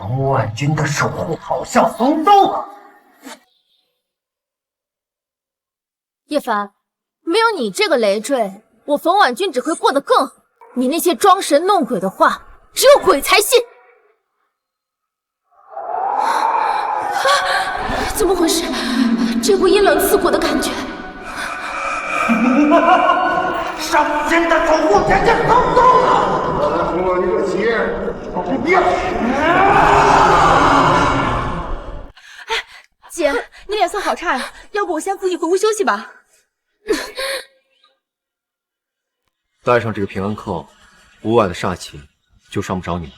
冯婉君的守护好像松动了。叶凡，没有你这个累赘，我冯婉君只会过得更好。你那些装神弄鬼的话，只有鬼才信。怎么回事？这股阴冷刺骨的感觉。上仙的守护简直松动了！我来哄了你个邪，不要！姐，你脸色好差呀，要不我先扶你回屋休息吧。带上这个平安扣，5晚的煞气就伤不着你了。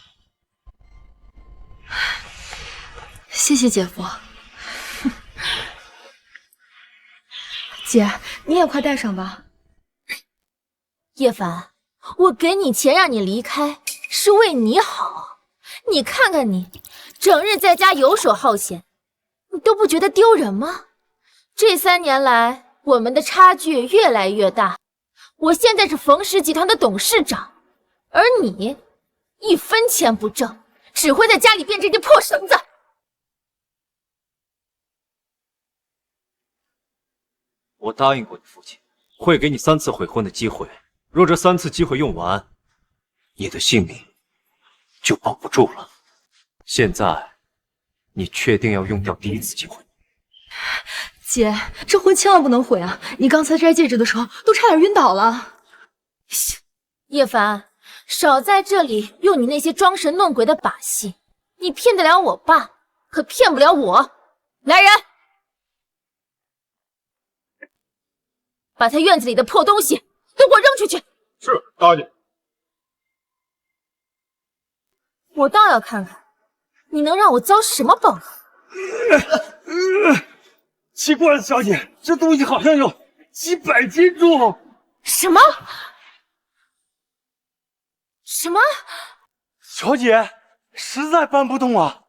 谢谢姐夫。姐，你也快带上吧。叶凡，我给你钱让你离开，是为你好。你看看你，整日在家游手好闲，你都不觉得丢人吗？这3年来，我们的差距越来越大。我现在是冯氏集团的董事长，而你1分钱不挣，只会在家里变这根破绳子。我答应过你父亲，会给你3次悔婚的机会。若这3次机会用完，你的性命就保不住了。现在，你确定要用掉第1次机会？姐，这婚千万不能毁啊！你刚才摘戒指的时候都差点晕倒了。叶凡，少在这里用你那些装神弄鬼的把戏，你骗得了我爸，可骗不了我。来人，把他院子里的破东西都给我扔出去！是，大姐。我倒要看看，你能让我遭什么报应。奇怪了，小姐，这东西好像有几百斤重。什么？什么？小姐，实在搬不动啊！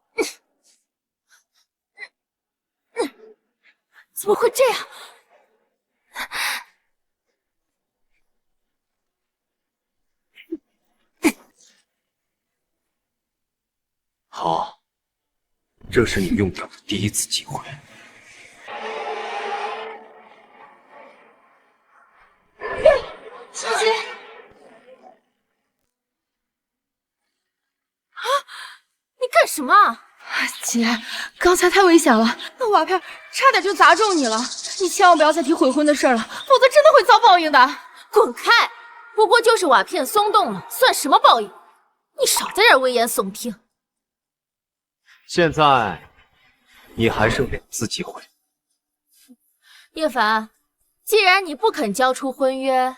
怎么会这样？好，这是你用掉的第1次机会。小姐，你干什么？姐，刚才太危险了，那瓦片差点就砸中你了。你千万不要再提悔婚的事了，否则真的会遭报应的。滚开！不过就是瓦片松动了，算什么报应？你少在这儿危言耸听。现在，你还剩2次机会。叶凡，既然你不肯交出婚约，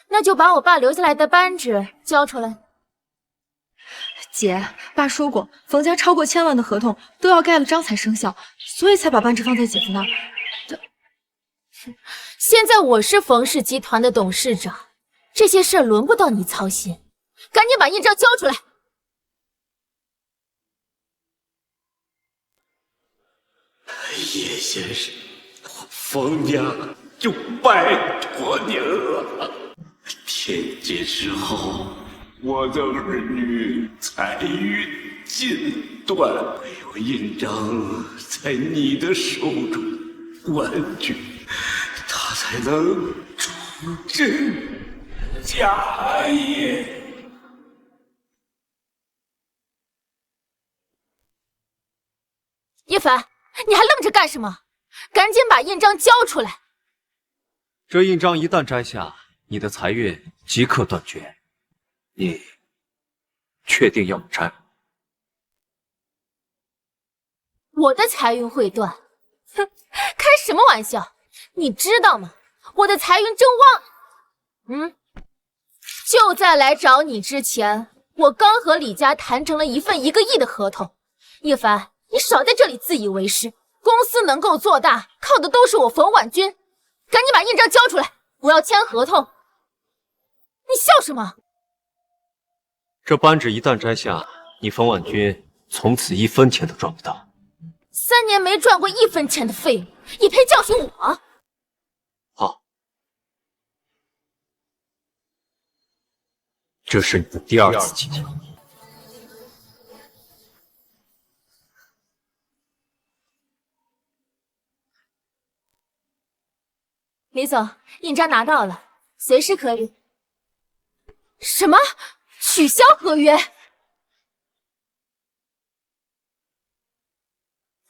那就把我爸留下来的扳指交出来。姐，爸说过，冯家超过1000万的合同都要盖了章才生效，所以才把扳指放在姐夫那儿。现在我是冯氏集团的董事长，这些事儿轮不到你操心，赶紧把印章交出来。叶先生，冯家就拜托您了。天劫之后，我的儿女财运尽断，唯有印章在你的手中，婉君，他才能出征家业。叶凡，你还愣着干什么？赶紧把印章交出来！这印章一旦摘下，你的财运即刻断绝。你确定要摘吗？我的财运会断？哼，开什么玩笑！你知道吗？我的财运正旺。就在来找你之前，我刚和李家谈成了一份1个亿的合同。叶凡，你少在这里自以为是。公司能够做大，靠的都是我冯婉君。赶紧把印章交出来，我要签合同。你笑什么？这扳指一旦摘下，你冯婉君从此1分钱都赚不到。3年没赚过1分钱的废物，也配教训我？好，这是你的第2次机会。李总，印章拿到了，随时可以。什么？取消合约？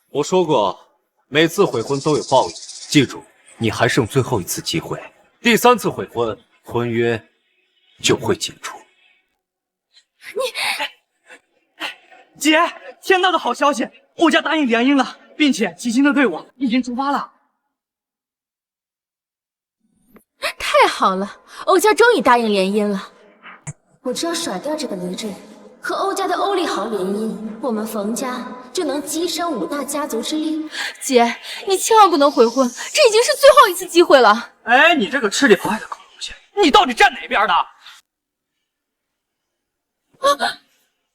我说过，每次悔婚都有报应，记住，你还剩最后一次机会。第3次悔婚，婚约就会解除。姐，天大的好消息！欧家答应联姻了，并且齐心的队伍已经出发了。太好了，欧家终于答应联姻了。我只要甩掉这个离赘，和欧家的欧立豪联姻，我们冯家就能跻身5大家族之列。姐，你千万不能悔婚，这已经是最后一次机会了。哎，你这个吃里扒外的狗东西，你到底站哪边的？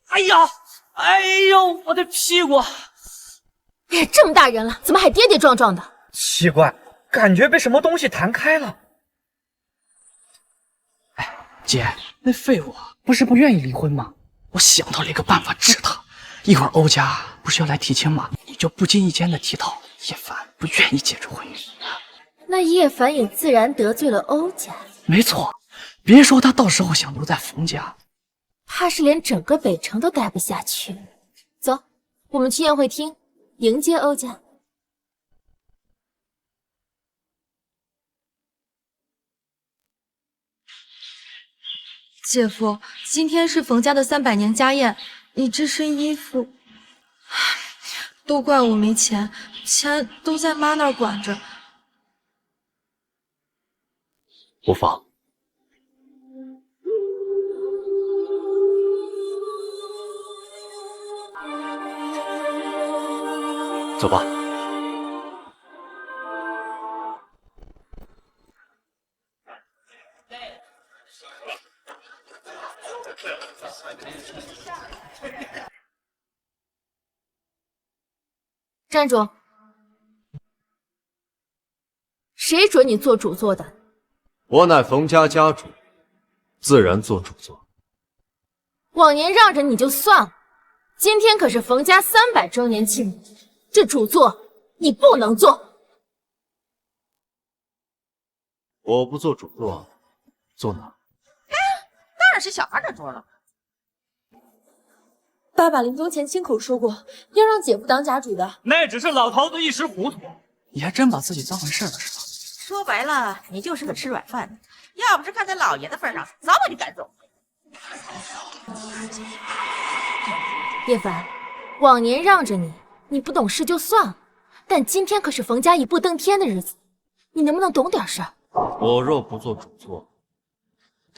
哎呀，哎呦，我的屁股！哎，这么大人了，怎么还跌跌撞撞的？奇怪，感觉被什么东西弹开了。哎，姐，那废物不是不愿意离婚吗？我想到了一个办法治他。一会儿欧家不是要来提亲吗？你就不经意间的提到叶凡不愿意解除婚约，那叶凡也自然得罪了欧家。没错，别说他到时候想留在冯家，怕是连整个北城都待不下去。走，我们去宴会厅迎接欧家。姐夫，今天是冯家的300年家宴，你这身衣服，都怪我没钱，钱都在妈那儿管着。无妨。走吧。站住！谁准你做主做的？我乃冯家家主，自然做主做。往年让着你就算了，今天可是冯家300周年庆，这主座你不能做。我不做主座，坐哪？当然是小孩的桌了。爸爸临终前亲口说过，要让姐夫当家主的。那只是老头子一时糊涂，你还真把自己当回事了是吧？说白了，你就是个吃软饭的。要不是看在老爷的份上，早把你赶走。叶凡，往年让着你，你不懂事就算了，但今天可是冯家一步登天的日子，你能不能懂点事儿？我若不做主座，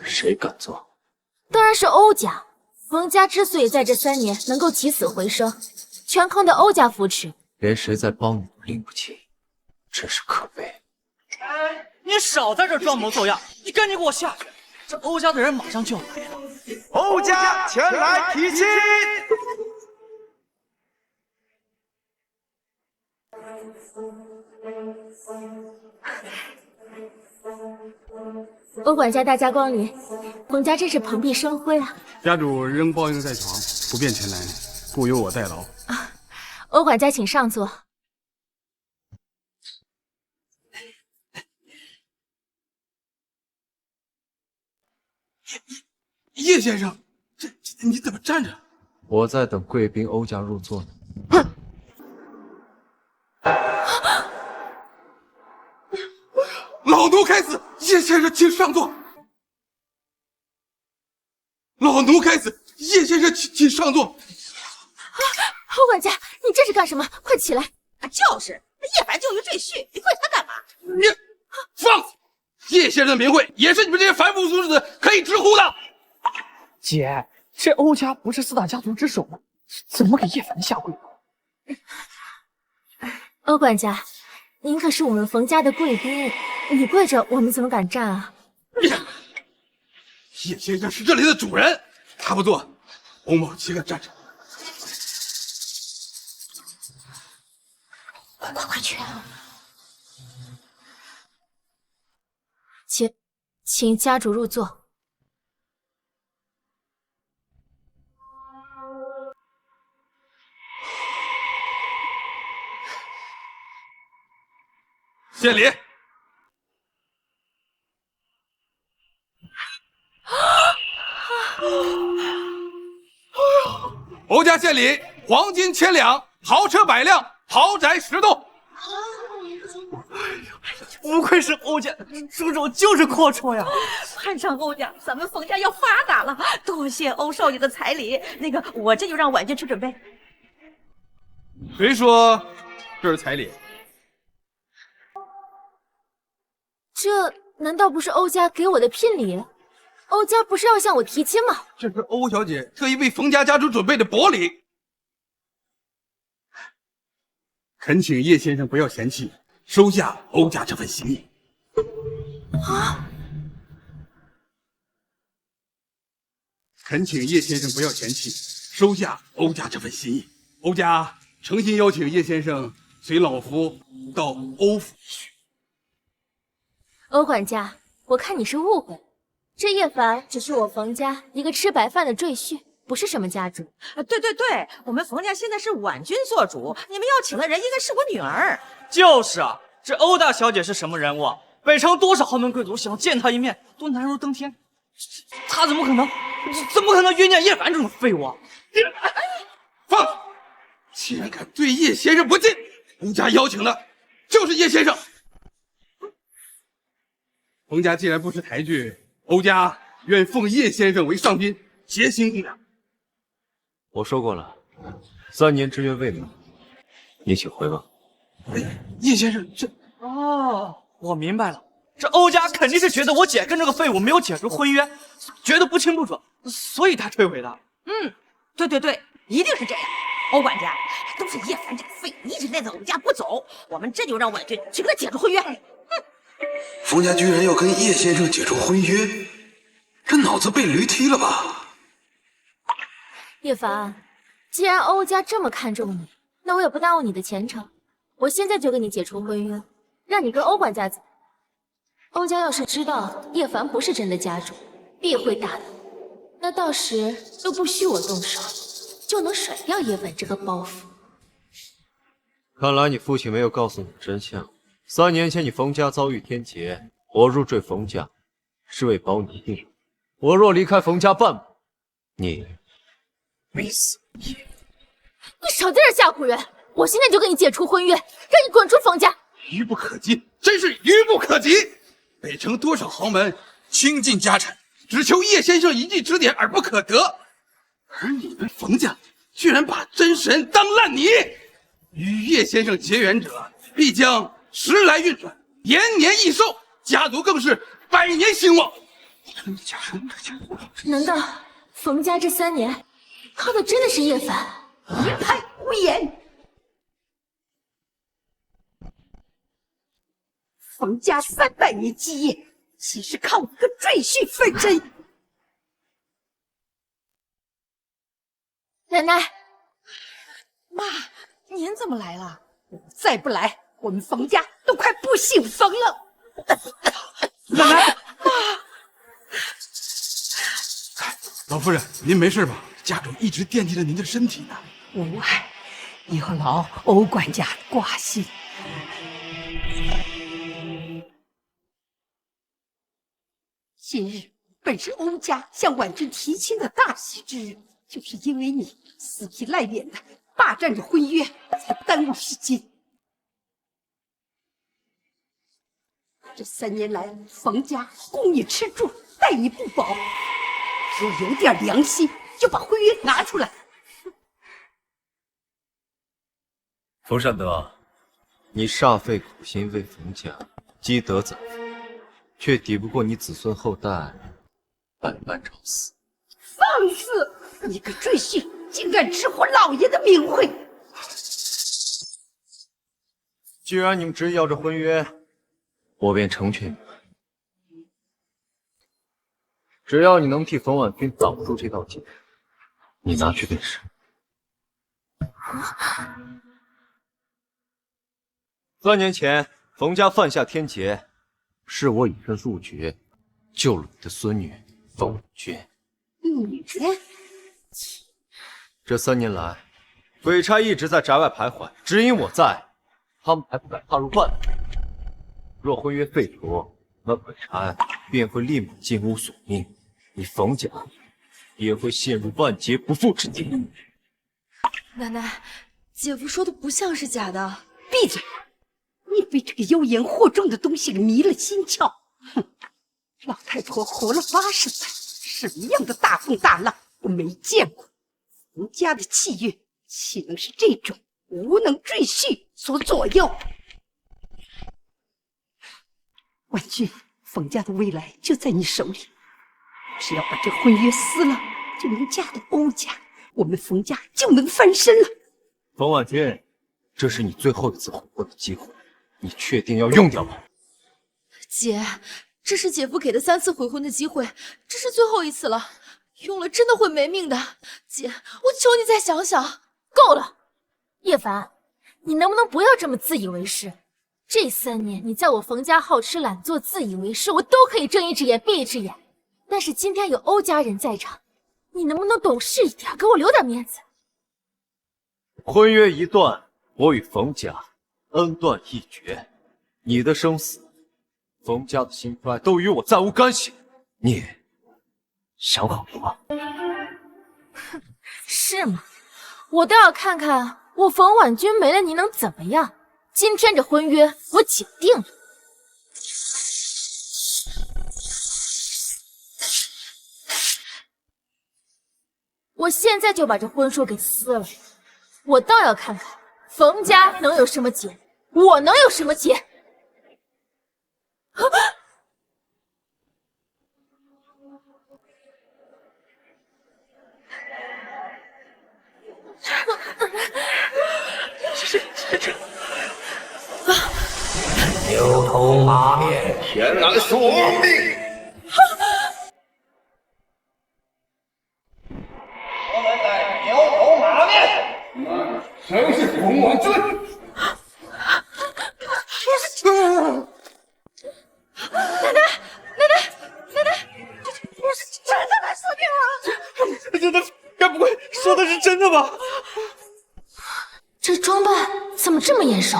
谁敢做？当然是欧家。冯家之所以在这3年能够起死回生，全靠的欧家扶持。连谁在帮你都拎不清，真是可悲。哎，你少在这装模作样，你赶紧给我下去！这欧家的人马上就要来了。欧家前来提亲。欧管家大驾光临，冯家真是蓬荜生辉啊！家主仍抱恙在床，不便前来，故由我代劳。欧管家请上座。叶先生，这你怎么站着？我在等贵宾欧家入座呢。老奴该死，叶先生请上座。老奴该死，叶先生请上座。欧管家，你这是干什么？快起来！就是，叶凡就于赘婿，你怪他干嘛？你放肆！叶先生的名讳也是你们这些凡夫俗子可以直呼的。姐，这欧家不是4大家族之首吗？怎么给叶凡下跪？欧管家，您可是我们冯家的贵宾，你跪着，我们怎么敢站啊？叶先生是这里的主人，他不做，欧某岂敢站着？快去！请家主入座。谢礼。欧家献礼黄金1000两，豪车100辆，豪宅10栋。不愧是欧家，出手就是阔绰呀！攀上欧家，咱们冯家要发达了。多谢欧少爷的彩礼，那个我这就让婉君去准备。谁说这是彩礼？这难道不是欧家给我的聘礼？欧家不是要向我提亲吗？这是欧小姐特意为冯家家主准备的薄礼，恳请叶先生不要嫌弃，收下欧家这份心意。啊！恳请叶先生不要嫌弃，收下欧家这份心意。欧家诚心邀请叶先生随老夫到欧府去。欧管家，我看你是误会，这叶凡只是我冯家一个吃白饭的赘婿，不是什么家主。对，我们冯家现在是婉君做主，你们要请的人应该是我女儿。就是啊，这欧大小姐是什么人物？北城多少豪门贵族想见她一面都难如登天，她怎么可能冤家叶凡这种废物啊？放！既然敢对叶先生不敬，欧家邀请的就是叶先生。冯家既然不识抬举，欧家愿奉叶先生为上宾，结兴一两。我说过了，3年之约未满，你请回吧。叶先生，这……哦，我明白了，这欧家肯定是觉得我姐跟这个废物没有解除婚约，觉得不清不楚，所以他退回的。对，一定是这样。欧管家，都是叶凡这个废物一直赖在我们家不走，我们这就让婉君去跟他解除婚约。冯家居然要跟叶先生解除婚约，这脑子被驴踢了吧？叶凡，既然欧家这么看重你，那我也不耽误你的前程。我现在就跟你解除婚约，让你跟欧管家走。欧家要是知道叶凡不是真的家主，必会大怒，那到时都不需我动手，就能甩掉叶凡这个包袱。看来你父亲没有告诉你真相。3年前你冯家遭遇天劫，我入赘冯家是为保你性命。我若离开冯家半步，你必死无疑。你少在这吓唬人！我现在就跟你解除婚约，让你滚出冯家！愚不可及，真是愚不可及！北城多少豪门倾尽家产，只求叶先生一句指点而不可得，而你们冯家居然把真神当烂泥！与叶先生结缘者，必将时来运转，延年益寿，家族更是100年兴旺。难道冯家这3年靠的真的是叶凡？一派胡言！冯家300年基业，岂是靠一个赘婿分真？奶奶，妈，您怎么来了？再不来，我们冯家都快不姓冯了。奶奶，老夫人，您没事吧？家主一直惦记着您的身体呢。无碍，有劳欧管家挂心。今日本是欧家向婉君提亲的大喜之日，就是因为你死皮赖脸的霸占着婚约，才耽误时间。这3年来，冯家供你吃住，待你不薄，若有点良心，就把婚约拿出来。冯善德，你煞费苦心为冯家积德攒福，却抵不过你子孙后代百般朝思。放肆！你个赘婿，竟敢直呼老爷的名讳！既然你们执意要这婚约，我便成全你们。只要你能替冯婉君挡住这道劫，你拿去便是。3年前，冯家犯下天劫，是我以身入绝，救了你的孙女冯婉君。女人，这3年来，鬼差一直在宅外徘徊，只因我在，他们才不敢踏入半步。若婚约废除，那鬼差便会立马进屋索命，你冯家也会陷入万劫不复之地。奶奶，姐夫说的不像是假的。闭嘴！你被这个妖言惑众的东西给迷了心窍。哼，老太婆活了80载，什么样的大风大浪我没见过。冯家的气运岂能是这种无能赘婿所左右？婉君，冯家的未来就在你手里，只要把这婚约撕了，就能嫁到欧家，我们冯家就能翻身了。冯婉君，这是你最后一次悔婚的机会，你确定要用掉吗？姐，这是姐夫给的3次悔婚的机会，这是最后一次了，用了真的会没命的。姐，我求你再想想。够了，叶凡，你能不能不要这么自以为是？这3年你在我冯家好吃懒做、自以为是，我都可以睁一只眼闭一只眼。但是今天有欧家人在场，你能不能懂事一点，给我留点面子？婚约一断，我与冯家恩断义绝，你的生死，冯家的兴衰都与我再无干系。你想好了吗？哼，是吗？我倒要看看我冯婉君没了你能怎么样。今天这婚约我姐定了。我现在就把这婚书给撕了，我倒要看看冯家能有什么结，我能有什么结。牛头马面，天来索命！我们在牛头马面，谁是冯婉君？奶奶，我是真的来索命了。真的，该不会说的是真的吧？这装扮怎么这么眼熟？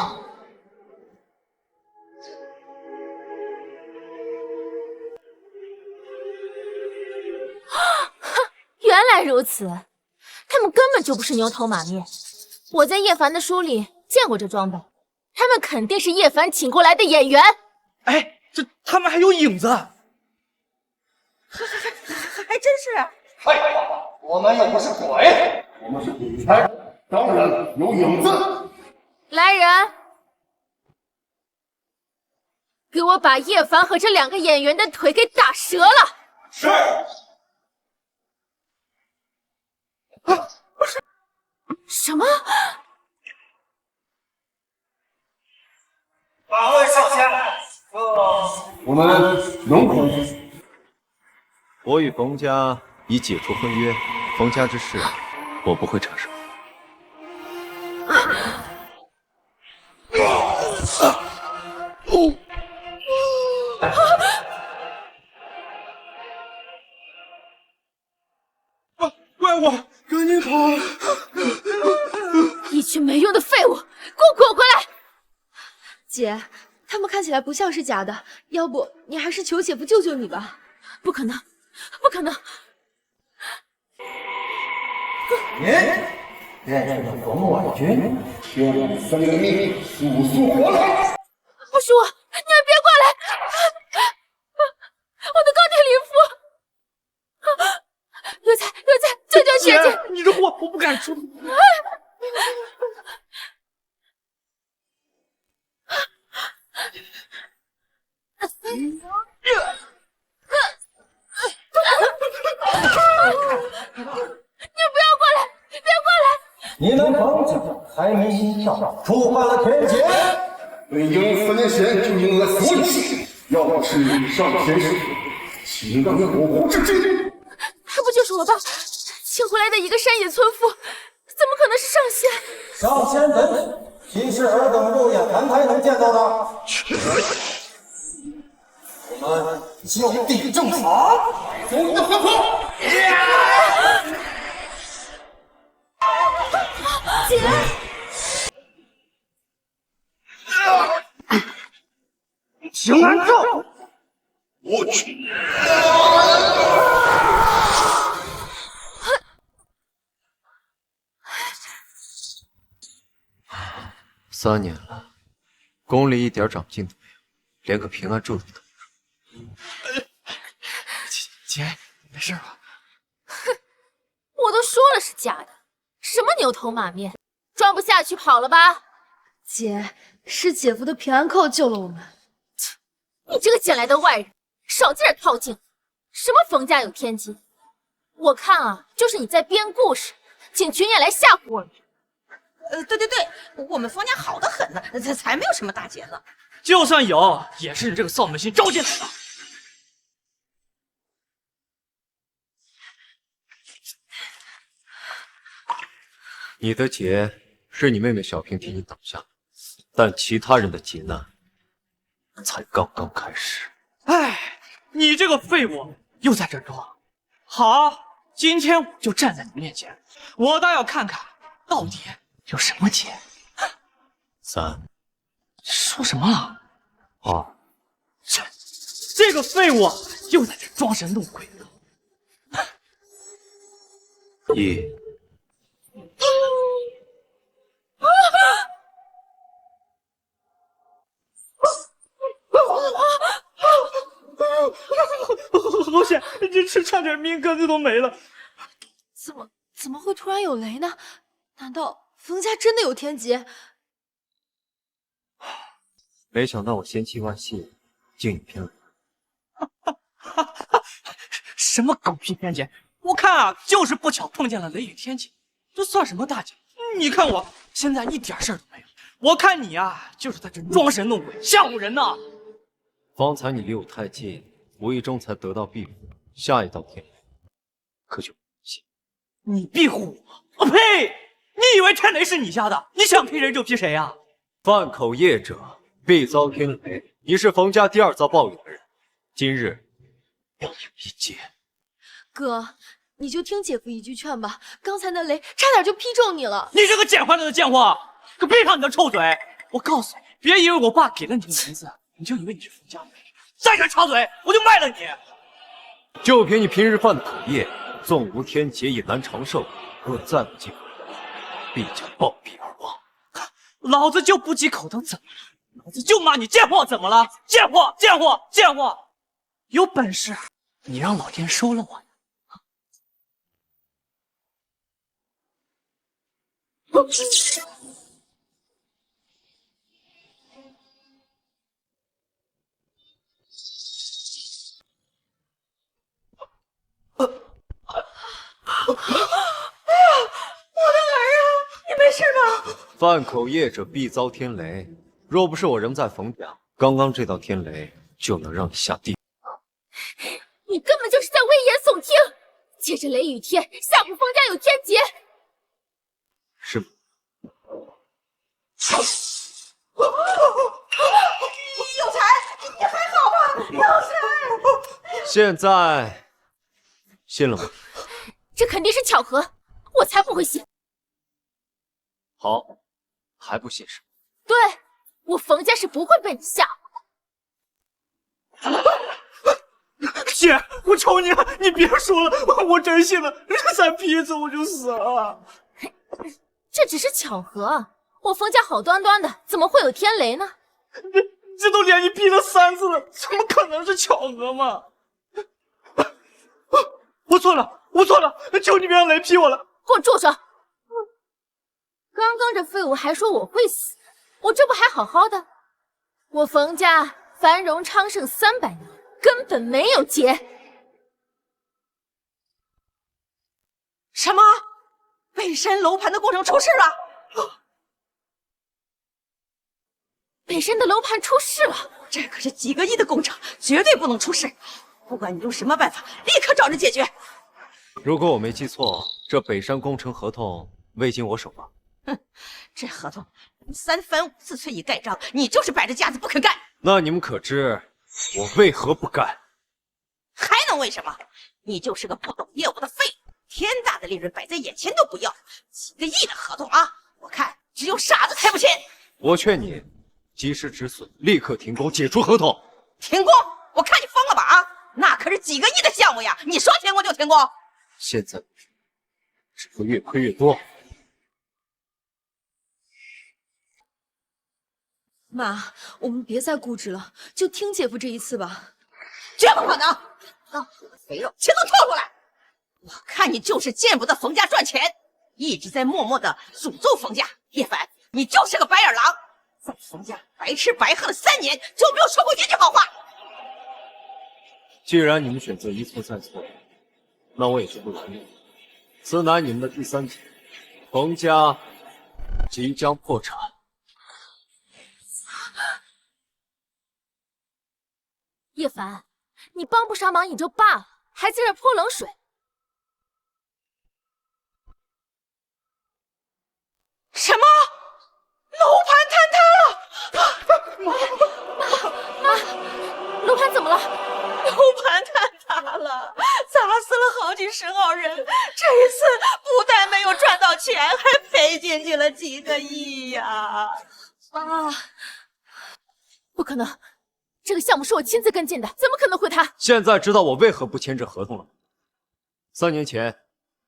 原来如此，他们根本就不是牛头马面。我在叶凡的书里见过这装扮，他们肯定是叶凡请过来的演员。哎，这他们还有影子，还真是。废话，我们又不是鬼，我们是鬼差，当然有影子。来人，给我把叶凡和这2个演员的腿给打折了。是。什么？哪位少侠？我们能可以？我与冯家已解除婚约，冯家之事我不会插手。怪我，赶紧跑！一群没用的废物，给我滚回来！姐，他们看起来不像是假的，要不你还是求姐夫救救你吧。不可能，不可能！您认识冯婉君，天生的命，速速活来！不是我，你们别过来！我的钢铁灵符！有才，救救学姐！你这货，我不敢说。你不要过来！别过来！你们冯家开门心窍，触犯了天劫，本应分神就应了所起，要不是上天是岂能有无之君？他不就是我爸请回来的一个山野村妇，怎么可能是上仙？上仙本岂是尔等肉眼凡胎能见到的？我们就地正法，走你的魂魄！姐，请安住！我去！ 3年了，宫里一点长进都没有，连个平安咒都等不住。姐，没事吧？哼，我都说了是假的，什么牛头马面，装不下去跑了吧？姐，是姐夫的平安扣救了我们。你这个捡来的外人，少在这套近乎！什么冯家有天机？我看啊，就是你在编故事，请群演来吓唬我。对，我们冯家好得很呢，才没有什么大劫呢。就算有，也是你这个扫门星招进来的。你的劫是你妹妹小平替你挡下，但其他人的劫难才刚刚开始。哎，你这个废物又在这装。好，今天我就站在你面前，我倒要看看到底有什么劫。3，说什么了？2，这个废物又在这装神弄鬼的。1。好险！这差点命根子都没了。怎么会突然有雷呢？难道冯家真的有天劫？没想到我千奇万系，竟有偏雷。什么狗屁偏见！我看啊，就是不巧碰见了雷雨天气，这算什么大劫？你看我现在一点事儿都没有。我看你啊，就是在这装神弄鬼，吓唬人呢。方才你离我太近，无意中才得到庇护，下一道天雷可就不信。你庇护我？我呸！你以为天雷是你下的？你想劈谁就劈谁呀？犯口业者必遭天雷。你是冯家第2遭报应的人，今日要有一劫。哥，你就听姐夫一句劝吧，刚才那雷差点就劈中你了。你这个捡回来的贱货，可闭上你的臭嘴！我告诉你，别以为我爸给了你个名字，你就以为你是冯家人。再敢插嘴，我就卖了你！就凭你平日犯的口业，纵无天劫也难长寿。若再不忌口，必将暴毙而亡。老子就不忌口灯怎么了？老子就骂你贱货怎么了？贱货，贱货，贱货！有本事你让老天收了我呀！犯口业者必遭天雷。若不是我人在冯家，刚刚这道天雷就能让你下地狱。你根本就是在危言耸听，借着雷雨天吓唬冯家有天劫。是吗？有才，你还好吧？有才。现在信了吗？这肯定是巧合，我才不会信。好，还不信是吗？对，我冯家是不会被你吓唬的。姐，我求你了，你别说了，我真信了，再劈一次我就死了。这只是巧合，我冯家好端端的，怎么会有天雷呢？这都连你劈了3次了，怎么可能是巧合嘛？我错了，求你别让雷劈我了！给我住手！刚刚这废物还说我会死，我这不还好好的？我冯家繁荣昌盛300年，根本没有劫。什么？北山楼盘的工程出事了？北山的楼盘出事了？这可是几个亿的工程，绝对不能出事。不管你用什么办法，立刻找人解决。如果我没记错，这北山工程合同未经我手吧？哼，这合同3番5次催你盖章，你就是摆着架子不肯干。那你们可知我为何不干？还能为什么？你就是个不懂业务的废物，天大的利润摆在眼前都不要，几个亿的合同啊！我看只有傻子才不签。我劝你及时止损，立刻停工，解除合同。停工？我看你疯了吧啊！那可是几个亿的项目呀，你说停工就停工？现在只会越亏越多。妈，我们别再固执了，就听姐夫这一次吧。绝不可能！老虎的肥肉，钱都吐出来！我看你就是见不得冯家赚钱，一直在默默的诅咒冯家。叶凡，你就是个白眼狼，在冯家白吃白喝了3年，就没有说过一句好话。既然你们选择一错再错，那我也就不容易了。此乃你们的第3劫，冯家即将破产。叶凡，你帮不上忙也就罢了，还在这泼冷水。什么？楼盘坍塌了！妈，楼盘怎么了？楼盘坍塌了，砸死了好几10号人。这一次不但没有赚到钱，还赔进去了几个亿呀！妈，不可能，这个项目是我亲自跟进的，怎么可能会塌？现在知道我为何不签这合同了。3年前，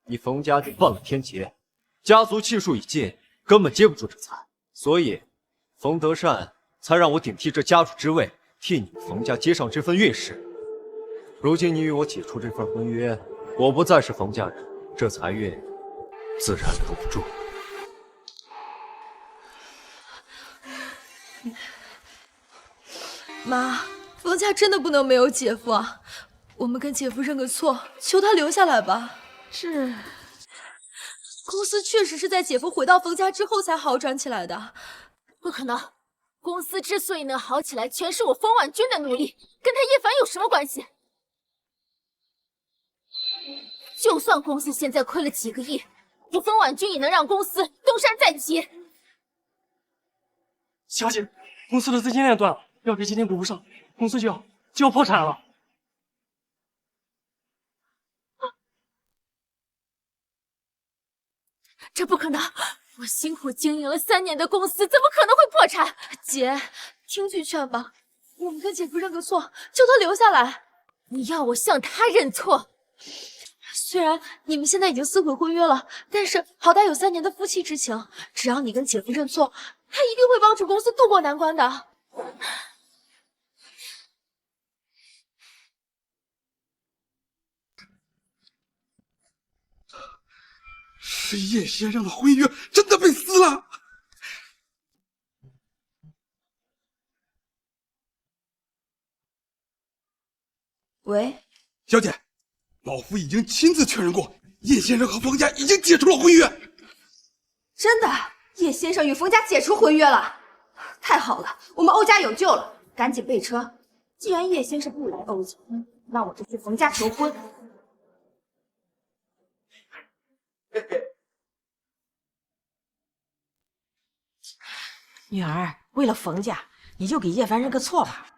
你冯家就犯了天劫，家族气数已尽，根本接不住这财，所以冯德善才让我顶替这家主之位，替你们冯家接上这份运势。如今你与我解除这份婚约，我不再是冯家人，这财运自然留不住。妈，冯家真的不能没有姐夫啊！我们跟姐夫认个错，求他留下来吧。公司确实是在姐夫回到冯家之后才好转起来的。不可能，公司之所以能好起来，全是我冯婉君的努力，跟他叶凡有什么关系？就算公司现在亏了几个亿，我冯婉君也能让公司东山再起。小姐，公司的资金链断了，要是今天补不上，公司就要破产了。这不可能！我辛苦经营了3年的公司，怎么可能会破产？姐，听句劝吧，我们跟姐夫认个错，求他留下来。你要我向他认错？虽然你们现在已经撕毁婚约了，但是好歹有3年的夫妻之情，只要你跟姐夫认错，他一定会帮助公司渡过难关的。是叶先生的婚约真的被撕了。喂，小姐，老夫已经亲自确认过，叶先生和冯家已经解除了婚约。真的，叶先生与冯家解除婚约了，太好了，我们欧家有救了，赶紧备车。既然叶先生不来欧家，那我就去冯家求婚。女儿，为了冯家，你就给叶凡认个错吧。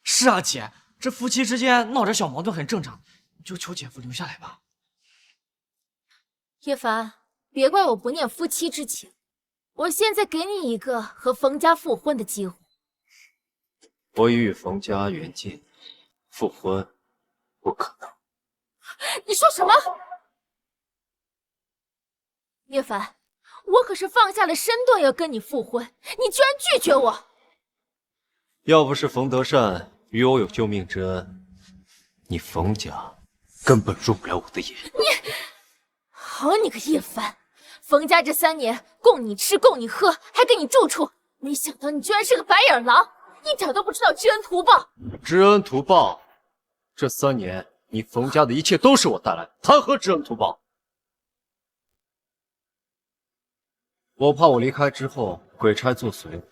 是啊，姐，这夫妻之间闹点小矛盾很正常，你就求姐夫留下来吧。叶凡，别怪我不念夫妻之情，我现在给你一个和冯家复婚的机会。我已与冯家缘尽，复婚不可能。你说什么？叶凡，我可是放下了身段要跟你复婚，你居然拒绝我！要不是冯德善与我有救命之恩，你冯家根本入不了我的眼。好你个叶凡，冯家这3年供你吃供你喝，还给你住处，没想到你居然是个白眼狼，一点都不知道知恩图报。知恩图报？这3年你冯家的一切都是我带来的，谈何知恩图报？我怕我离开之后鬼差作祟，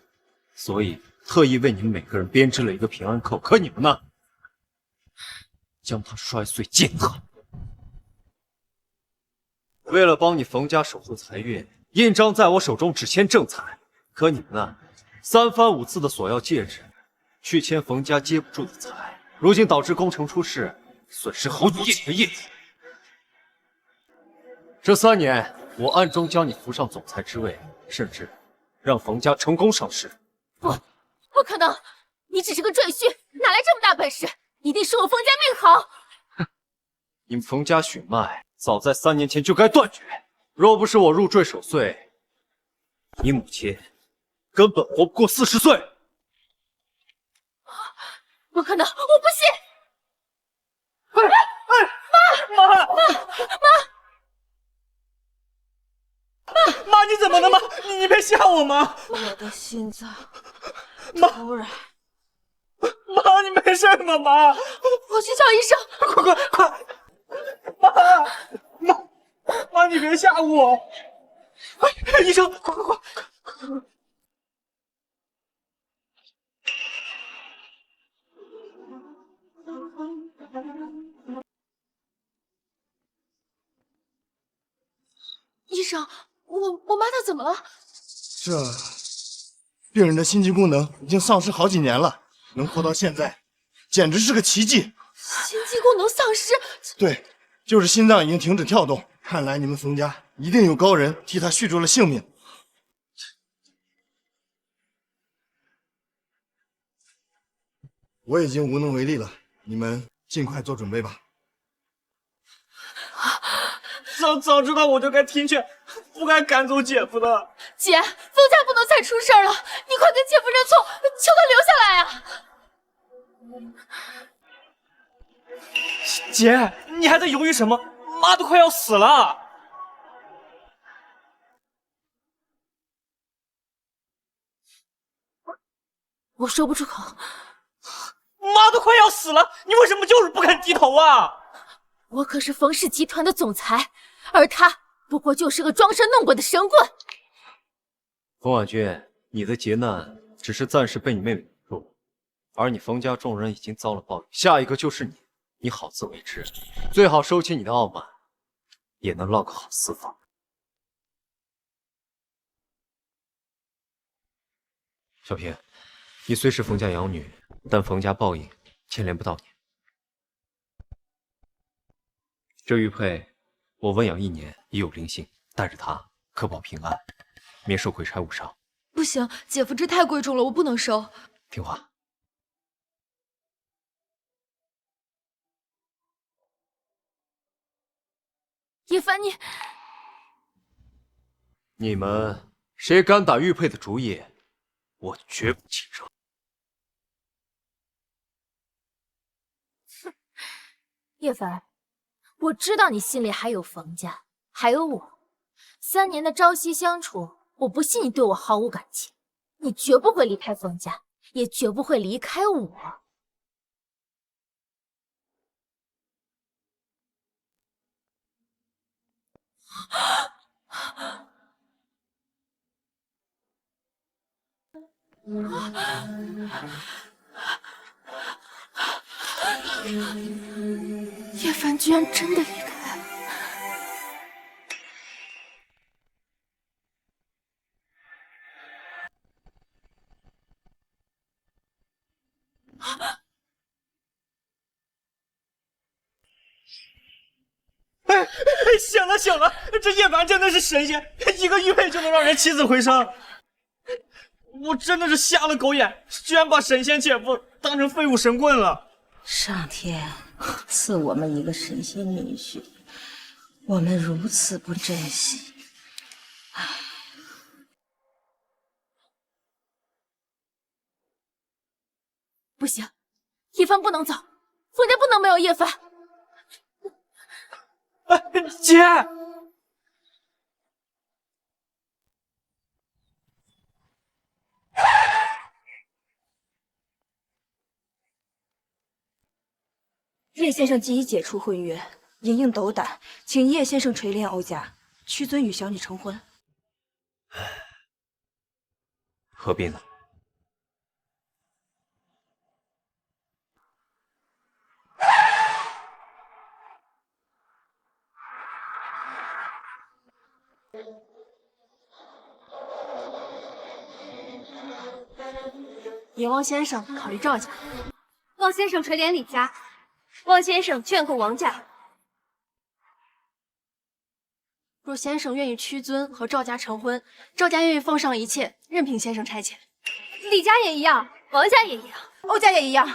所以特意为你们每个人编织了一个平安扣。可你们呢，将它摔碎践踏。为了帮你冯家守住财运，印章在我手中只签正财。可你们呢，3番5次的索要戒指，去签冯家接不住的财，如今导致工程出事，损失好几亿的业绩。这3年，我暗中将你扶上总裁之位，甚至让冯家成功上市。不可能！你只是个赘婿，哪来这么大本事？一定是我冯家命好！你们冯家血脉早在3年前就该断绝，若不是我入赘守岁，你母亲根本活不过40岁。不可能，我不信！妈，你怎么了吗？你别吓我妈！我的心脏突然……妈，你没事吗？妈，我去叫医生！快！妈，你别吓我！哎，医生，快！医生，我妈她怎么了？这病人的心肌功能已经丧失好几年了，能活到现在，简直是个奇迹。心肌功能丧失？对，就是心脏已经停止跳动。看来你们冯家一定有高人替她续住了性命。我已经无能为力了，你们尽快做准备吧。早知道我就该听劝，不该赶走姐夫的。姐，冯家不能再出事了，你快跟姐夫认错，求他留下来啊！姐，你还在犹豫什么？妈都快要死了。我说不出口。妈都快要死了，你为什么就是不肯低头啊？我可是冯氏集团的总裁，而他不过就是个装神弄鬼的神棍。冯婉君，你的劫难只是暂时被你妹妹堵住了，而你冯家众人已经遭了报应，下一个就是你，你好自为之，最好收起你的傲慢，也能落个好死法。小平，你虽是冯家养女，但冯家报应牵连不到你。这玉佩，我温养1年，已有灵性，带着它可保平安，免受鬼差误伤。不行，姐夫这太贵重了，我不能收。听话。叶凡，你们谁敢打玉佩的主意，我绝不轻饶。叶凡，我知道你心里还有冯家，还有我。3年的朝夕相处，我不信你对我毫无感情。你绝不会离开冯家，也绝不会离开我。叶凡居然真的离开了。醒了！这叶凡真的是神仙，一个玉佩就能让人起死回生。我真的是瞎了狗眼，居然把神仙姐夫当成废物神棍了。上天赐我们一个神仙女婿，我们如此不珍惜。不行，叶凡不能走，冯家不能没有叶凡。姐，叶先生既已解除婚约，因应斗胆，请叶先生垂怜欧家，屈尊与小女成婚。何必呢？尹汪先生考虑赵家，汪先生垂怜李家，汪先生眷顾王家。若先生愿意屈尊和赵家成婚，赵家愿意奉上一切，任凭先生差遣。李家也一样，王家也一样，欧家也一样。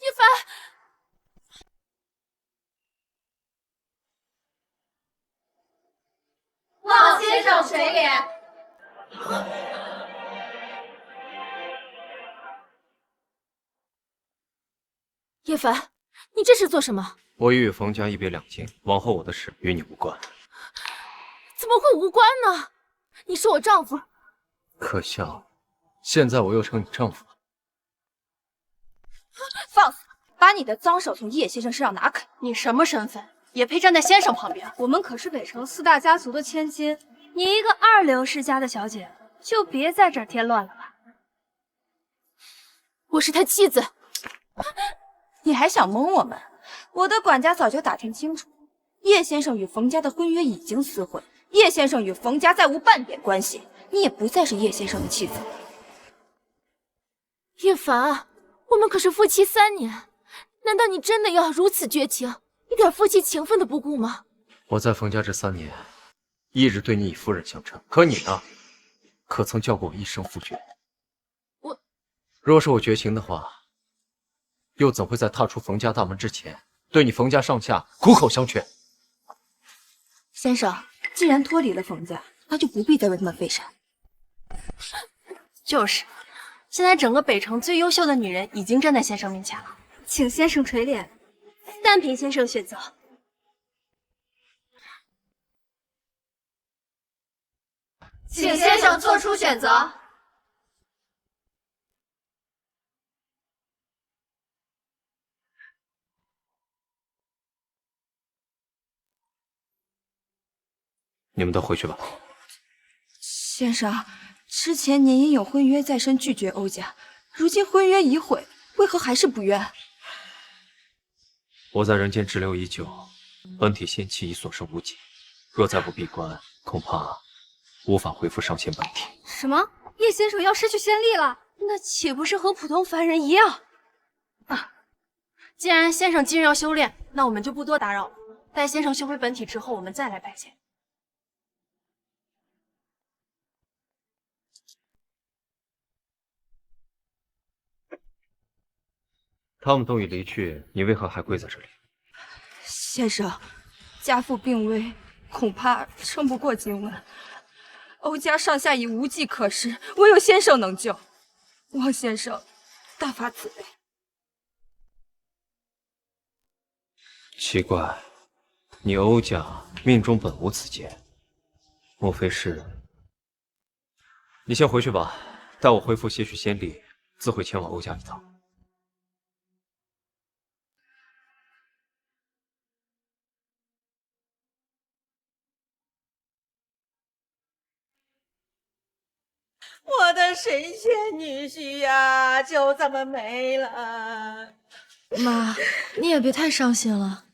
叶凡，汪先生垂怜。叶凡，你这是做什么？我已与冯家一别两清，往后我的事与你无关。怎么会无关呢？你是我丈夫。可笑，现在我又成你丈夫了。放肆！把你的脏手从叶先生身上拿开！你什么身份？也配站在先生旁边？我们可是北城4大家族的千金，你一个2流世家的小姐，就别在这儿添乱了吧。我是他妻子。你还想蒙我们？我的管家早就打听清楚，叶先生与冯家的婚约已经撕毁，叶先生与冯家再无半点关系，你也不再是叶先生的妻子。叶凡，我们可是夫妻3年，难道你真的要如此绝情，一点夫妻情分都不顾吗？我在冯家这3年，一直对你以夫人相称，可你呢？可曾叫过我一声夫君？若是我绝情的话，又怎会在踏出冯家大门之前，对你冯家上下苦口相劝？先生，既然脱离了冯家，那就不必再为他们费神。就是，现在整个北城最优秀的女人已经站在先生面前了，请先生垂怜，单凭先生选择。请先生做出选择。你们都回去吧。先生，之前您因有婚约在身拒绝欧家，如今婚约已毁，为何还是不愿？我在人间滞留已久，本体仙气已所剩无几，若再不闭关，恐怕无法恢复上仙本体。什么？叶先生要失去仙力了？那岂不是和普通凡人一样？啊！既然先生今日要修炼，那我们就不多打扰了。待先生修回本体之后，我们再来拜见。他们都已离去，你为何还跪在这里？先生，家父病危，恐怕撑不过今晚。欧家上下已无计可施，唯有先生能救。望先生大发慈悲。奇怪，你欧家命中本无此劫，莫非是……你先回去吧，待我恢复些许仙力，自会前往欧家一趟。我的神仙女婿呀，就这么没了。妈，你也别太伤心了。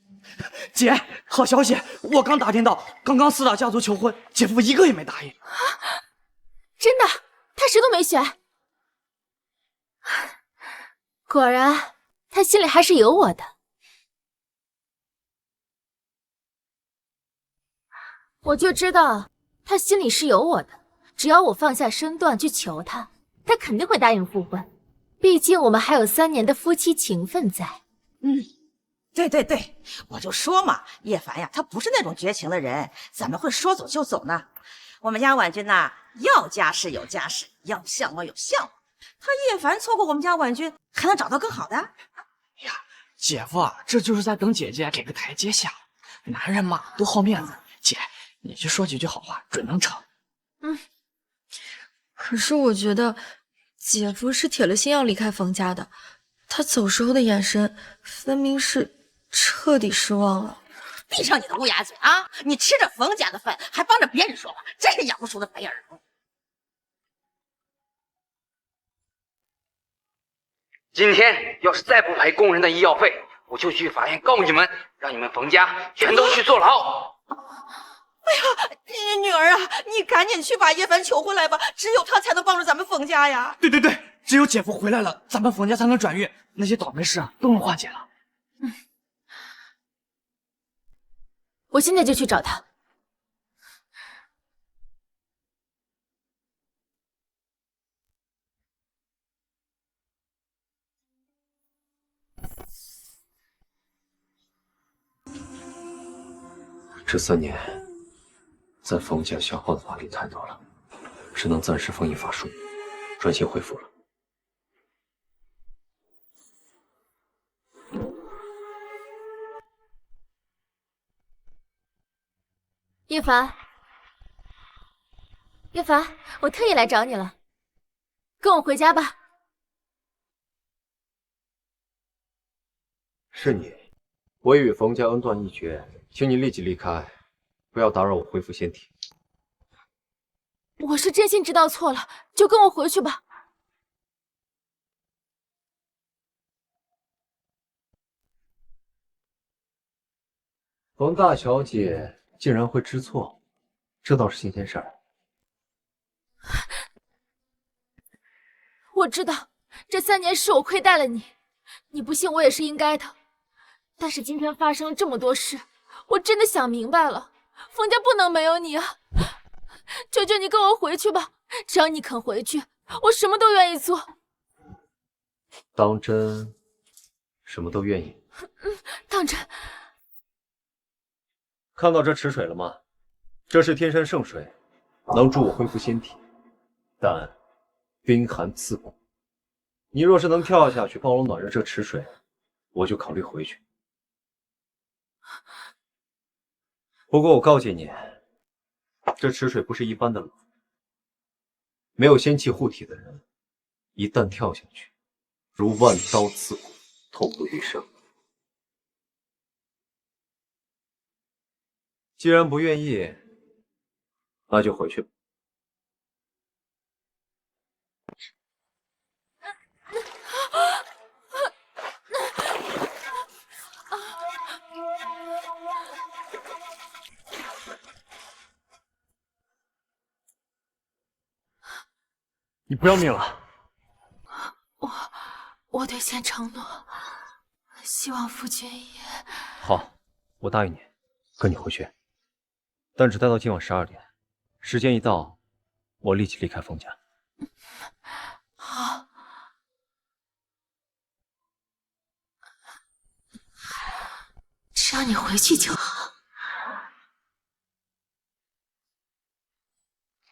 姐，好消息，我刚打听到，刚刚4大家族求婚，姐夫一个也没答应。真的，他谁都没选。果然，他心里还是有我的。我就知道他心里是有我的。只要我放下身段去求他，他肯定会答应复婚。毕竟我们还有3年的夫妻情分在。对，我就说嘛，叶凡呀，他不是那种绝情的人，怎么会说走就走呢？我们家婉君呐，要家世有家世，要相貌有相貌。他叶凡错过我们家婉君，还能找到更好的？呀，姐夫啊，这就是在等姐姐给个台阶下。男人嘛，都好面子。姐，你去说几句好话，准能成。可是我觉得姐夫是铁了心要离开冯家的，他走时候的眼神分明是彻底失望了。闭上你的乌鸦嘴啊！你吃着冯家的饭，还帮着别人说话，真是养不出的白眼狼。今天要是再不赔工人的医药费，我就去法院告你们，让你们冯家全都去坐牢。哎呀，你女儿啊，你赶紧去把叶凡求回来吧，只有他才能帮助咱们冯家呀。对，只有姐夫回来了，咱们冯家才能转运，那些倒霉事啊都能化解了。我现在就去找他。这3年，在冯家消耗的法力太多了，只能暂时封印法术，专心恢复了。叶凡，叶凡，我特意来找你了，跟我回家吧。是你，我已与冯家恩断义绝，请你立即离开，不要打扰我恢复仙体。我是真心知道错了，就跟我回去吧。冯大小姐竟然会知错，这倒是新鲜事儿。我知道这3年是我亏待了你，你不信我也是应该的。但是今天发生了这么多事，我真的想明白了，冯家不能没有你啊！求求你跟我回去吧，只要你肯回去，我什么都愿意做。当真什么都愿意？当真。看到这池水了吗？这是天山圣水，能助我恢复仙体，但冰寒刺骨。你若是能跳下去帮我暖热这池水，我就考虑回去。不过我告诫你，这池水不是一般的冷，没有仙气护体的人，一旦跳下去，如万刀刺骨，痛不欲生。既然不愿意，那就回去吧。你不要命了？我兑现承诺，希望夫君也……好，我答应你，跟你回去，但只待到今晚12点，时间一到，我立即离开冯家。好。只要你回去就好。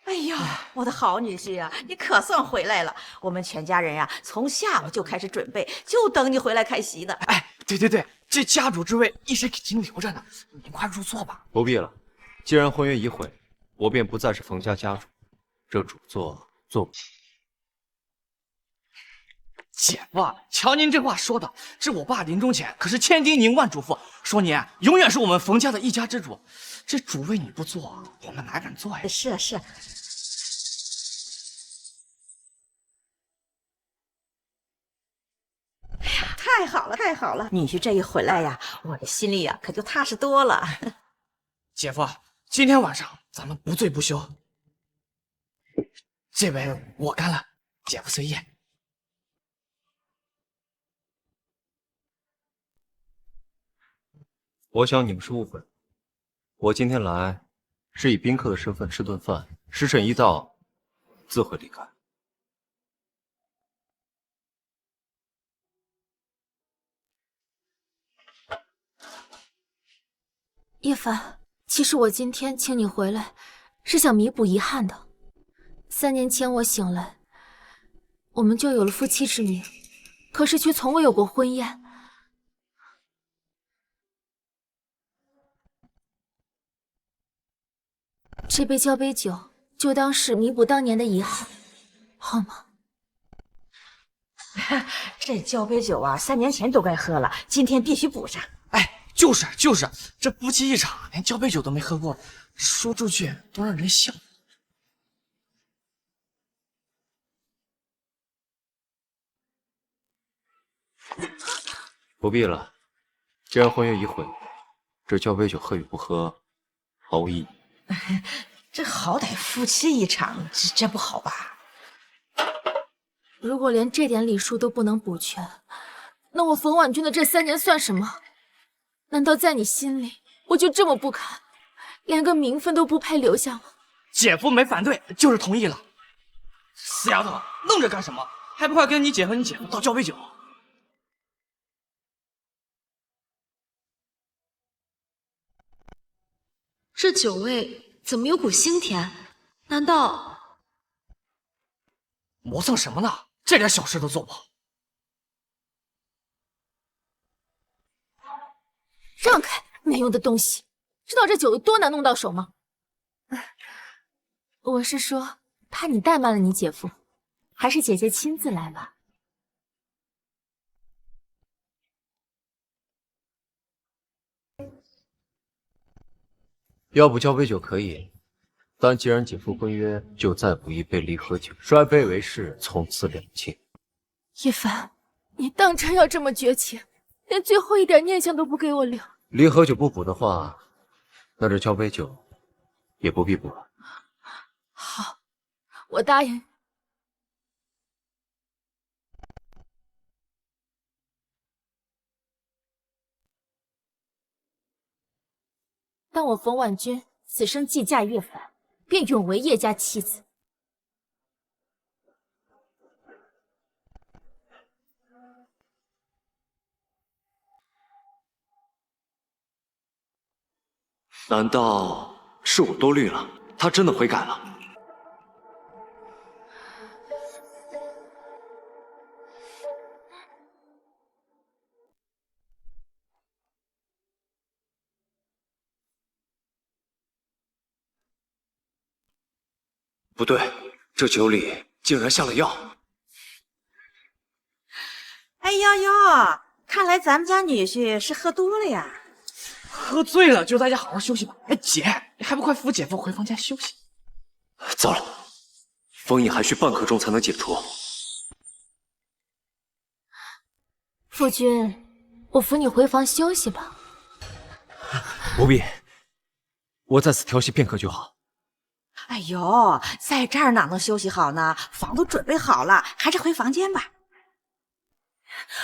哎呦，我的好女婿呀，你可算回来了！我们全家人呀，从下午就开始准备，就等你回来开席呢。哎，对，这家主之位一直给您留着呢，您快入座吧。不必了，既然婚约已毁，我便不再是冯家家主，这主座坐不起。姐夫，瞧您这话说的，这我爸临终前可是千叮咛万嘱咐，说您永远是我们冯家的一家之主。这主位你不坐，我们哪敢坐呀？是啊，是啊。哎呀，太好了，太好了！女婿这一回来呀，我的心里呀可就踏实多了。姐夫，今天晚上咱们不醉不休。这杯我干了，姐夫随意。我想你们是误会了，我今天来是以宾客的身份吃顿饭，时辰一到，自会离开。叶凡，其实我今天请你回来，是想弥补遗憾的。3年前我醒来，我们就有了夫妻之名，可是却从未有过婚宴。这杯交杯酒，就当是弥补当年的遗憾，好吗？这交杯酒啊，3年前都该喝了，今天必须补上。哎，就是，这夫妻一场，连交杯酒都没喝过，说出去都让人笑。不必了，既然婚约已毁，这交杯酒喝与不喝毫无意义。这好歹夫妻一场，这不好吧？如果连这点礼数都不能补全，那我冯婉君的这3年算什么？难道在你心里，我就这么不堪，连个名分都不配留下吗？姐夫没反对，就是同意了。死丫头，愣着干什么？还不快跟你姐和你姐夫倒交杯酒！这酒味怎么有股腥甜？难道磨蹭什么呢？这点小事都做不好。让开，没用的东西！知道这酒有多难弄到手吗？我是说，怕你怠慢了你姐夫，还是姐姐亲自来吧。要不交杯酒可以，但既然姐夫婚约，就再补一杯离合酒，摔杯为誓，从此两清。叶凡，你当真要这么绝情，连最后一点念想都不给我留？离合酒不补的话，那这交杯酒也不必补了。好，我答应。当我冯婉君此生既嫁叶凡，便永为叶家妻子。难道是我多虑了？他真的悔改了？不对，这酒里竟然下了药。哎呦呦，看来咱们家女婿是喝多了呀。喝醉了就在家好好休息吧。哎，姐，你还不快扶姐夫回房间休息？糟了，封印还需半刻钟才能解除。夫君，我扶你回房休息吧。不必，我在此调息片刻就好。哎呦，在这儿哪能休息好呢？房都准备好了，还是回房间吧。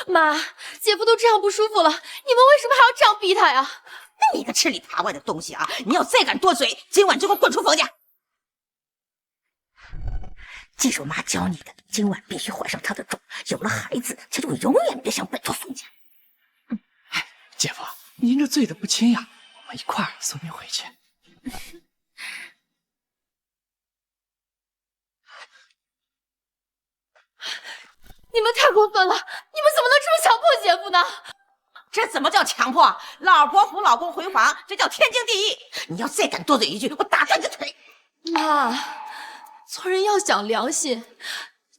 妈，姐夫都这样不舒服了，你们为什么还要这样逼他呀？你个吃里扒外的东西啊！你要再敢多嘴，今晚就给我滚出冯家！记住妈教你的，今晚必须怀上他的种，有了孩子，他就永远别想摆脱冯家。哎，姐夫，您这醉得不轻呀，我们一块儿送您回去。你们太过分了！你们怎么能这么强迫姐夫呢？这怎么叫强迫？老婆扶老公回房，这叫天经地义。你要再敢多嘴一句，我打断你的腿！妈，做人要讲良心。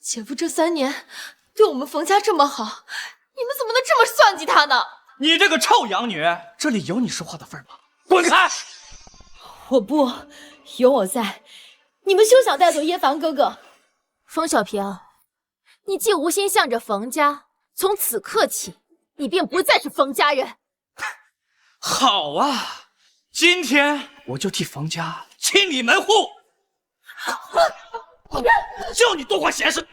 姐夫这3年对我们冯家这么好，你们怎么能这么算计他呢？你这个臭养女，这里有你说话的份吗？滚开！我不，有我在，你们休想带走叶凡哥哥。冯小平，你既无心向着冯家，从此刻起，你便不再是冯家人。好啊，今天我就替冯家清理门户。叫你多管闲事，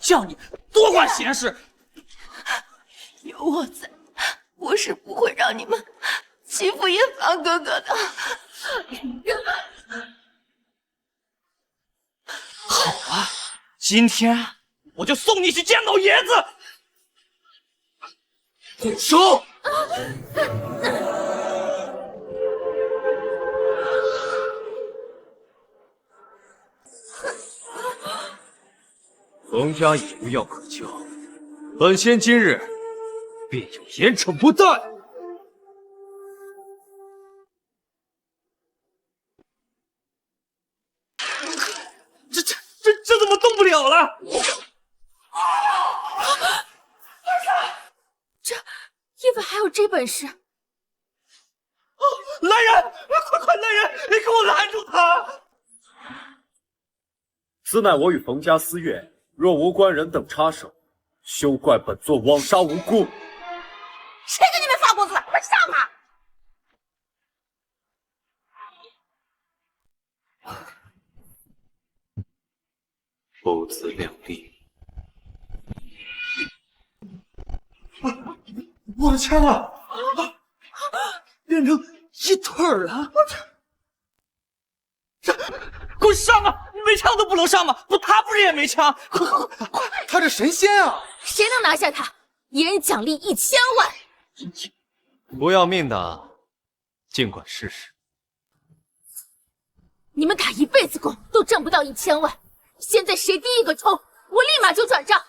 叫你多管闲事。有我在，我是不会让你们欺负叶凡哥哥的。好啊，今天我就送你去见老爷子。滚手！冯家已无药可救，本仙今日便有严惩不贷。这怎么动不了了？这叶凡还有这本事？来人！快来人！你给我拦住他！此乃我与冯家私怨，若无官人等插手，休怪本座枉杀无辜。谁给你们发工资了？快上啊！父子两立。我的枪啊！变成一腿儿了！这，给我上啊！没枪都不能上吗？不，他不是也没枪？快！他是神仙啊！谁能拿下他？一人奖励1000万。不要命的，尽管试试。你们打一辈子工都挣不到1000万，现在谁第一个冲，我立马就转账。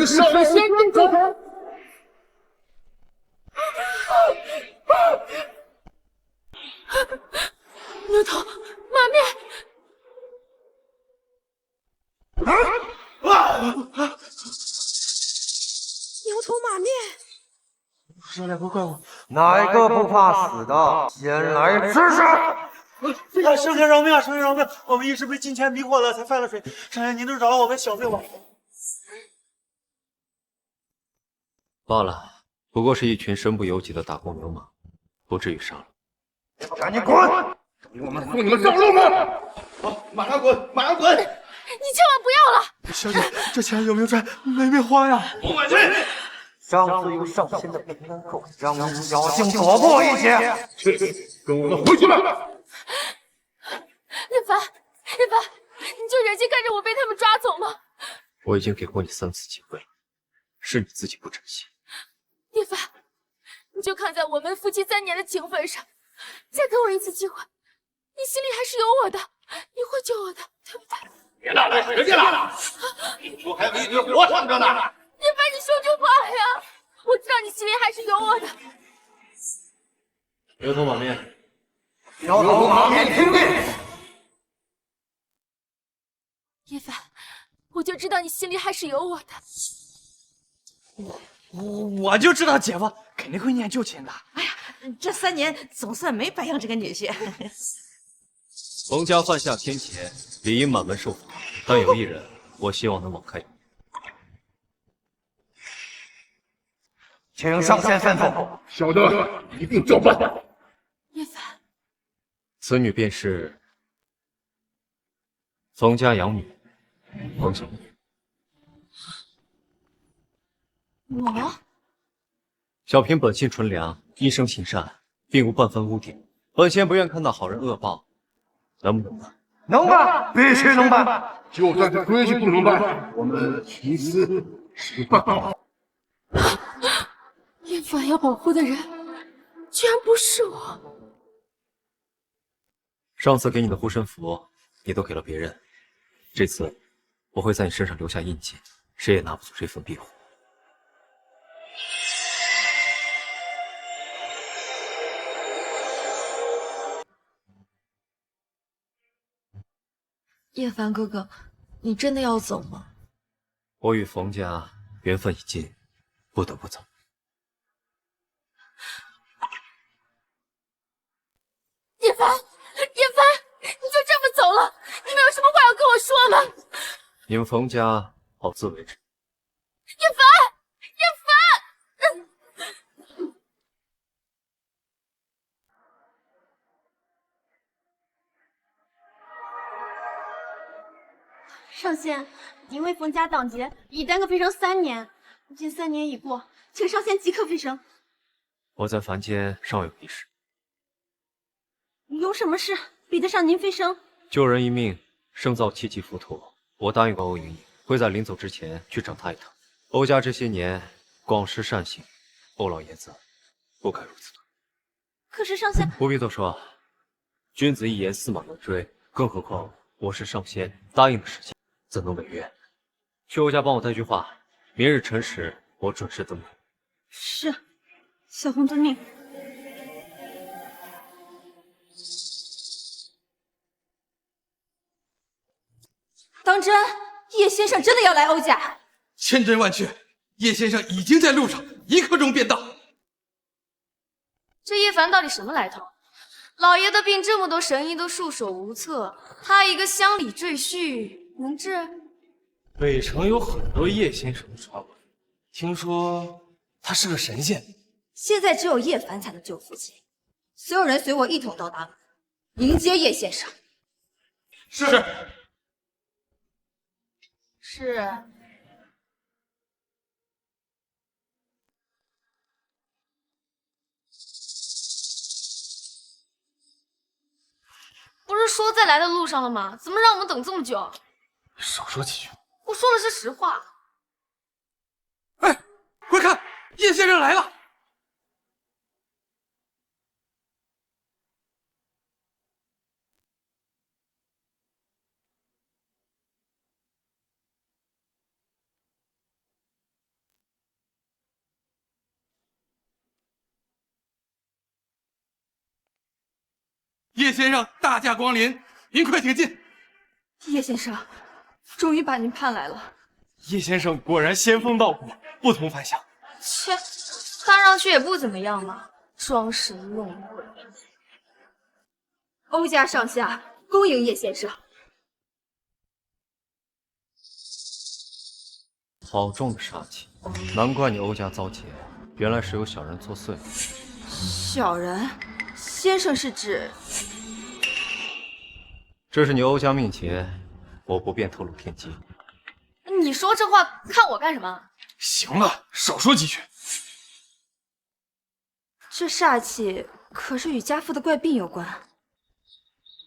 是上仙之种。牛头马面，牛头马面。少爷不怪我，哪一个不怕死的，先来试试！圣仙饶命啊！圣仙饶命！我们一时被金钱迷惑了，才犯了水。圣仙，您能饶了我们小命吧？罢了，不过是一群身不由己的打工流氓，不至于杀了。赶紧滚！给我们送你们上路吗？好，马上滚，马上滚！你千万不要了！小姐，这钱有没有赚？没花呀！不管去！上次有上仙的平安扣，让你侥幸躲过一劫。去，跟我们回去吧。叶凡，你就忍心看着我被他们抓走吗？我已经给过你3次机会了，是你自己不珍惜。叶凡，你就看在我们夫妻3年的情分上，再给我一次机会，你心里还是有我的，你会救我的，对不对？别闹了，别了，我还有一堆活等着呢。叶凡，你说句话呀！我知道你心里还是有我的。牛头马面，牛头马面，听令！叶凡，我就知道你心里还是有我的。我就知道姐夫肯定会念旧情的。哎呀，这3年总算没白养这个女婿。冯家犯下天劫，理应满门受罚，但有一人，我希望能网开。请上仙吩咐。小的一定照办。叶凡，此女便是冯家养女冯小玉。我小平本性纯良，一生行善，并无半分污点。本仙不愿看到好人恶报，能不能办？能办，必须能办。就算是规矩不能办，我们秦司是办好。叶凡要保护的人，居然不是我。上次给你的护身符，你都给了别人，这次我会在你身上留下印记，谁也拿不走这份庇护。叶凡哥哥，你真的要走吗？我与冯家缘分已尽，不得不走。叶凡，你就这么走了？你们有什么话要跟我说吗？你们冯家好自为之。叶凡，上仙，您为冯家挡劫，已耽搁飞升3年，今3年已过，请上仙即刻飞升。我在凡间尚有一事，有什么事比得上您飞升？救人一命，胜造7级浮屠。我答应过欧莹莹，会在临走之前去找她一趟。欧家这些年广施善行，欧老爷子不该如此。可是上仙，不必多说，君子一言驷马难追，更何况我是上仙答应的事情，怎能违约？去欧家帮我带句话，明日辰时我准时登门。是，小红遵命。当真，叶先生真的要来欧家？千真万确，叶先生已经在路上，1刻钟便到。这叶凡到底什么来头？老爷的病这么多神医都束手无策，他一个乡里赘婿能治？北城有很多叶先生的传闻，听说他是个神仙。现在只有叶凡才能救父亲，所有人随我一同到达迎接叶先生。是。是。不是说在来的路上了吗？怎么让我们等这么久？少说几句。我说的是实话。哎，快看，叶先生来了！叶先生大驾光临，您快请进。叶先生，终于把您盼来了。叶先生果然仙风道骨，不同凡响。切，看上去也不怎么样嘛，装神弄鬼。欧家上下恭迎叶先生。好重的杀气，难怪你欧家遭劫，原来是有小人作祟。小人，先生是指？这是你欧家命劫，我不便透露天机。你说这话看我干什么？行了，少说几句。这煞气可是与家父的怪病有关？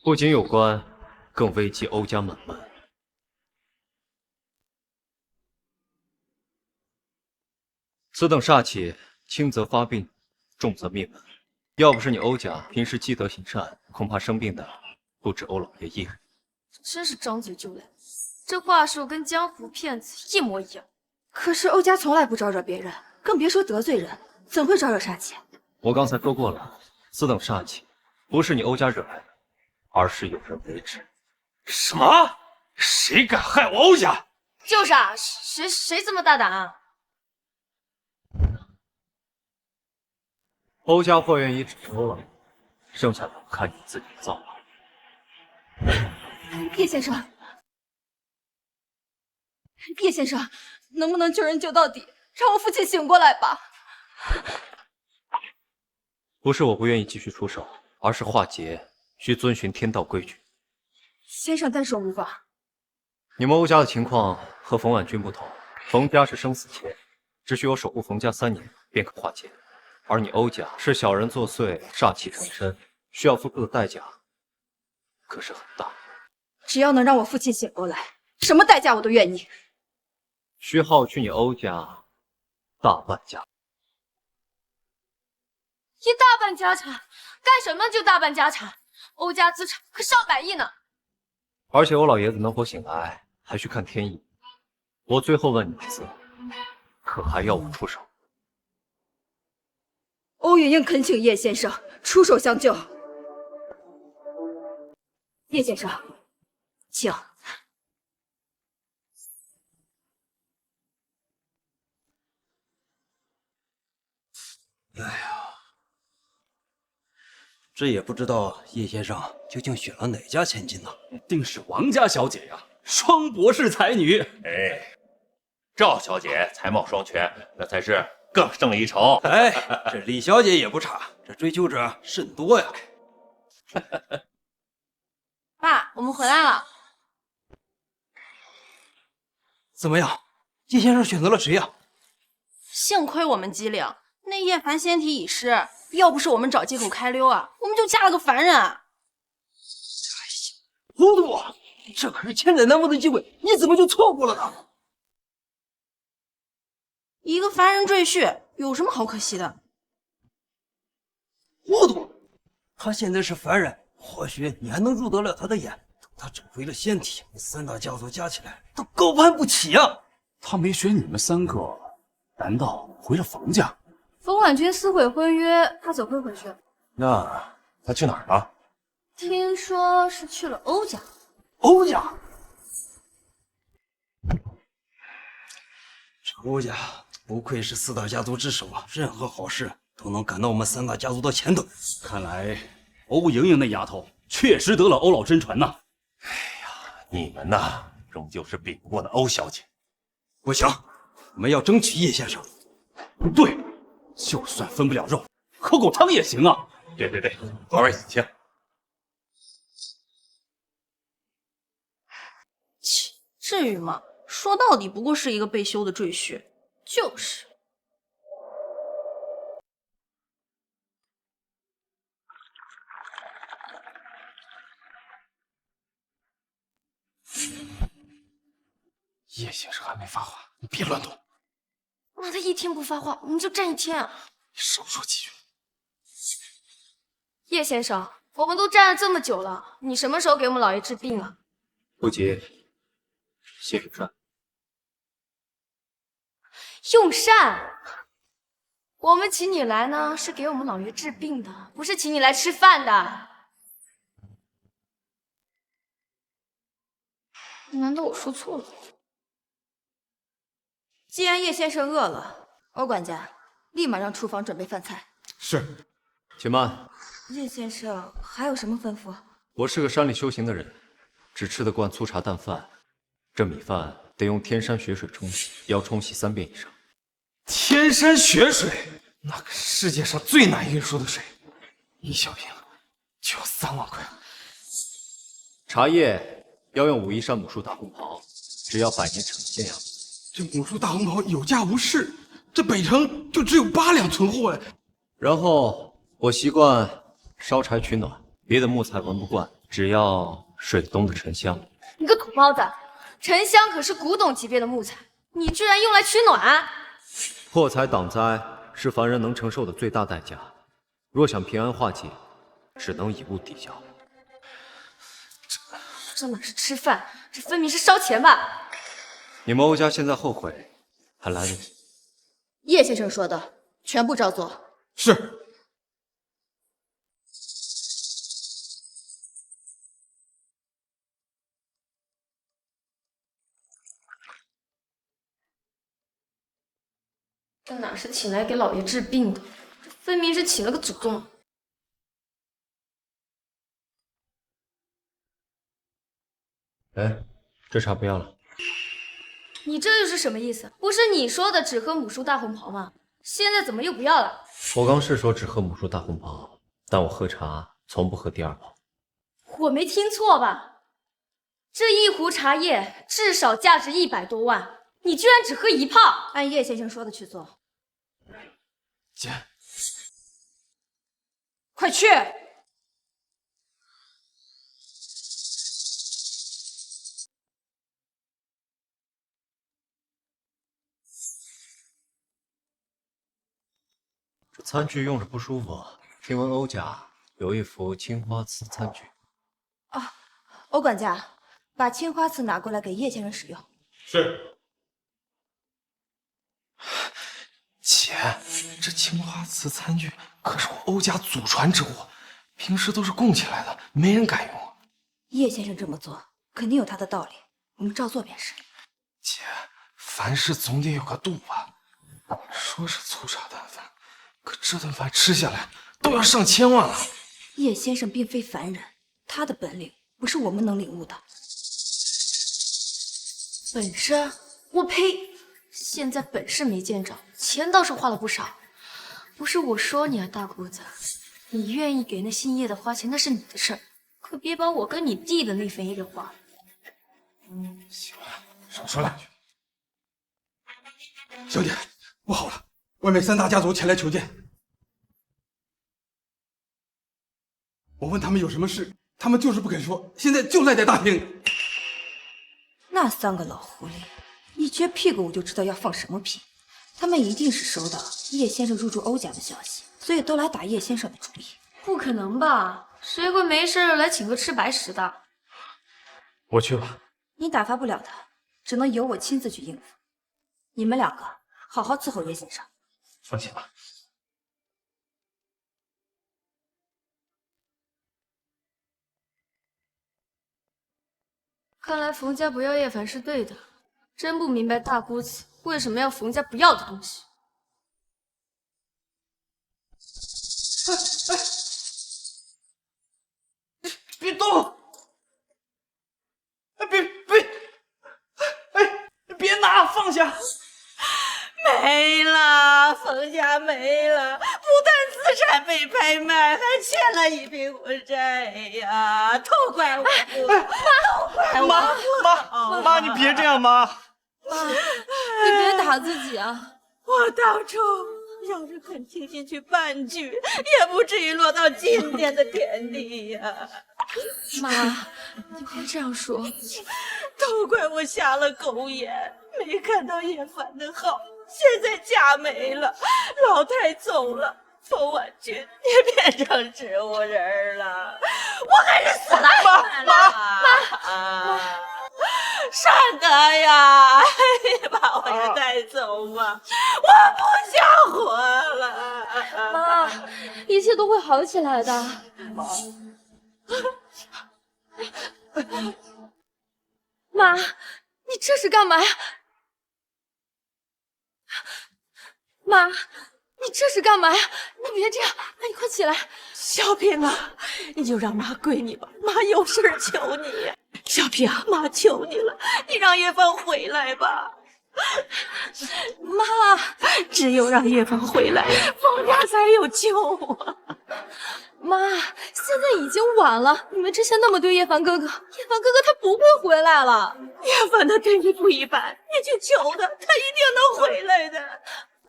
不仅有关，更危及欧家满门。此等煞气，轻则发病，重则灭门。要不是你欧家平时积德行善，恐怕生病的不止欧老爷一人。真是张嘴就来，这话术跟江湖骗子一模一样。可是欧家从来不招惹别人，更别说得罪人，怎会招惹煞气？我刚才说过了，此等煞气不是你欧家惹来的，而是有人为之。什么？谁敢害我欧家？就是啊，谁这么大胆啊？欧家货源已止收了，剩下的看你自己的造化。叶先生，叶先生，能不能救人救到底，让我父亲醒过来吧？不是我不愿意继续出手，而是化劫需遵循天道规矩。先生但说无妨。你们欧家的情况和冯婉君不同，冯家是生死劫，只需我守护冯家3年便可化劫。而你欧家是小人作祟，煞气缠身，需要付出的代价可是很大。只要能让我父亲醒过来，什么代价我都愿意。需耗去你欧家大半家。一大半家产，干什么就大半家产？欧家资产可上百亿呢。而且欧老爷子能否醒来，还需看天意。我最后问你一次，可还要我出手？欧云英恳请叶先生出手相救。叶先生，请。哎呀，这也不知道叶先生究竟选了哪家千金呢？定是王家小姐呀，双博士才女。哎，赵小姐才貌双全，那才是更胜一筹。哎，这李小姐也不差，这追求者甚多呀。爸，我们回来了。怎么样，叶先生选择了谁呀？幸亏我们机灵，那叶凡仙体已失，要不是我们找借口开溜啊，我们就嫁了个凡人。糊涂，这可是千载难逢的机会，你怎么就错过了呢？一个凡人赘婿有什么好可惜的？糊涂，他现在是凡人，或许你还能入得了他的眼。等他整回了仙体，你3大家族加起来都高攀不起啊！他没选你们3个，难道回了冯家？冯婉君撕毁婚约，他怎会回去？那他去哪儿了？听说是去了欧家。欧家？这欧家不愧是4大家族之首啊，任何好事都能赶到我们3大家族的前头。看来欧莹莹那丫头确实得了欧老真传呐。你们呐，终究是比不过那欧小姐。不行，我们要争取叶先生。对，就算分不了肉，喝口汤也行啊。对，2位请。切，至于吗？说到底不过是一个被休的赘婿。就是。叶先生还没发话，你别乱动。那他一天不发话，我们就站1天啊！你少说几句。叶先生，我们都站了这么久了，你什么时候给我们老爷治病啊？不急，谢用膳。用膳？我们请你来呢，是给我们老爷治病的，不是请你来吃饭的。难道我说错了？既然叶先生饿了，欧管家立马让厨房准备饭菜。是。且慢，叶先生还有什么吩咐？我是个山里修行的人，只吃得惯粗茶淡饭，这米饭得用天山雪水冲洗，要冲洗3遍以上。天山雪水，那个世界上最难运输的水，一小瓶就要3万块。茶叶要用武夷山母树大红袍，只要100年陈现样。这母树大红袍有价无市，这北城就只有8两存货哎。然后我习惯烧柴取暖，别的木材闻不惯，只要水东的沉香。你个土包子，沉香可是古董级别的木材，你居然用来取暖？破财挡灾是凡人能承受的最大代价，若想平安化解，只能以物抵交。这哪是吃饭，这分明是烧钱吧？你们欧家现在后悔，还来得及。叶先生说的，全部照做。是。这哪是请来给老爷治病的，这分明是请了个祖宗。哎，这茶不要了。你这又是什么意思？不是你说的只喝母树大红袍吗？现在怎么又不要了？我刚是说只喝母树大红袍，但我喝茶从不喝第2泡。我没听错吧？这一壶茶叶至少价值100多万，你居然只喝1泡？按叶先生说的去做。姐，快去！这餐具用着不舒服，听闻欧家有一副青花瓷餐具。啊，欧管家，把青花瓷拿过来给叶先生使用。是。姐，这青花瓷餐具可是我欧家祖传之物，平时都是供起来的，没人敢用。叶先生这么做肯定有他的道理，我们照做便是。姐，凡事总得有个度吧。说是粗茶淡饭，可这顿饭吃下来都要上千万了。叶先生并非凡人，他的本领不是我们能领悟的。本事？我呸！现在本事没见着，钱倒是花了不少。不是我说你啊，大姑子，你愿意给那姓叶的花钱那是你的事儿，可别把我跟你弟的那份也给花了。行了，少说2句。小姐，不好了，外面3大家族前来求见。我问他们有什么事，他们就是不肯说，现在就赖在大厅。那3个老狐狸，一撅屁股我就知道要放什么屁。他们一定是收到叶先生入住欧家的消息，所以都来打叶先生的主意。不可能吧？谁会没事来请个吃白食的？我去吧。你打发不了他，只能由我亲自去应付。你们2个好好伺候叶先生。放心吧。看来冯家不要叶凡是对的，真不明白大姑子为什么要冯家不要的东西。别动！别拿，放下！没了，冯家没了，不但资产被拍卖，还欠了一屁股债呀！都怪我不好，都怪我妈，你别这样，妈！妈，你别打自己啊！我当初要是肯听进去半句，也不至于落到今天的田地呀！妈，你别这样说，都怪我瞎了狗眼，没看到叶凡的好。现在家没了，老太走了，冯婉君也变成植物人了，我还是死了算了。妈，善德呀，你把我也带走吧，我不想活了。妈，一切都会好起来的。妈，你这是干嘛呀？妈，你这是干嘛呀？你别这样，妈，你快起来。小平啊，你就让妈归你吧，妈有事求你。小平啊，妈求你了，你让叶凡回来吧。妈，只有让叶凡回来，冯家才有救啊！妈，现在已经晚了，你们之前那么对叶凡哥哥，叶凡哥哥他不会回来了。叶凡他对你不一般，你去求他，他一定能回来的。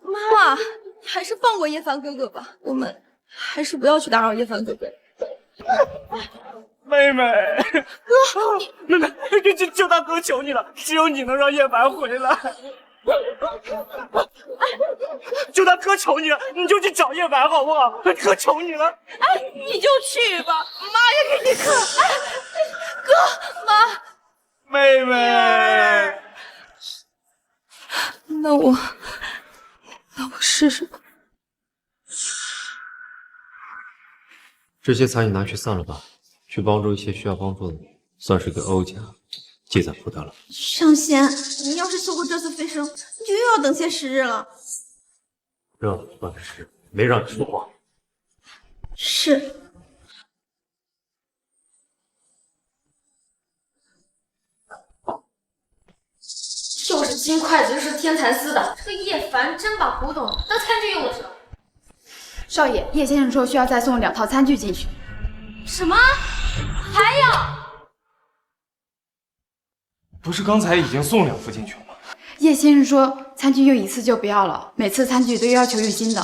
妈，你还是放过叶凡哥哥吧，我们还是不要去打扰叶凡哥哥。妹妹，哥，妹妹，就大哥求你了，只有你能让叶凡回来。就大哥求你了，你就去找叶凡好不好？哥求你了。哎，你就去吧，妈也给你看。哎，哥，妈，妹妹，那我试试吧。这些财你拿去散了吧，去帮助一些需要帮助的人，算是给欧家积攒福德了。上仙，你要是错过这次飞升，你就又要等些时日了。这算是没让你说话。是。又是金筷子，又是天蚕丝的，这个叶凡真把古董当餐具用了是吧？少爷，叶先生说需要再送2套餐具进去。什么？还要？不是刚才已经送2副进去了吗？叶先生说餐具用一次就不要了，每次餐具都要求用新的。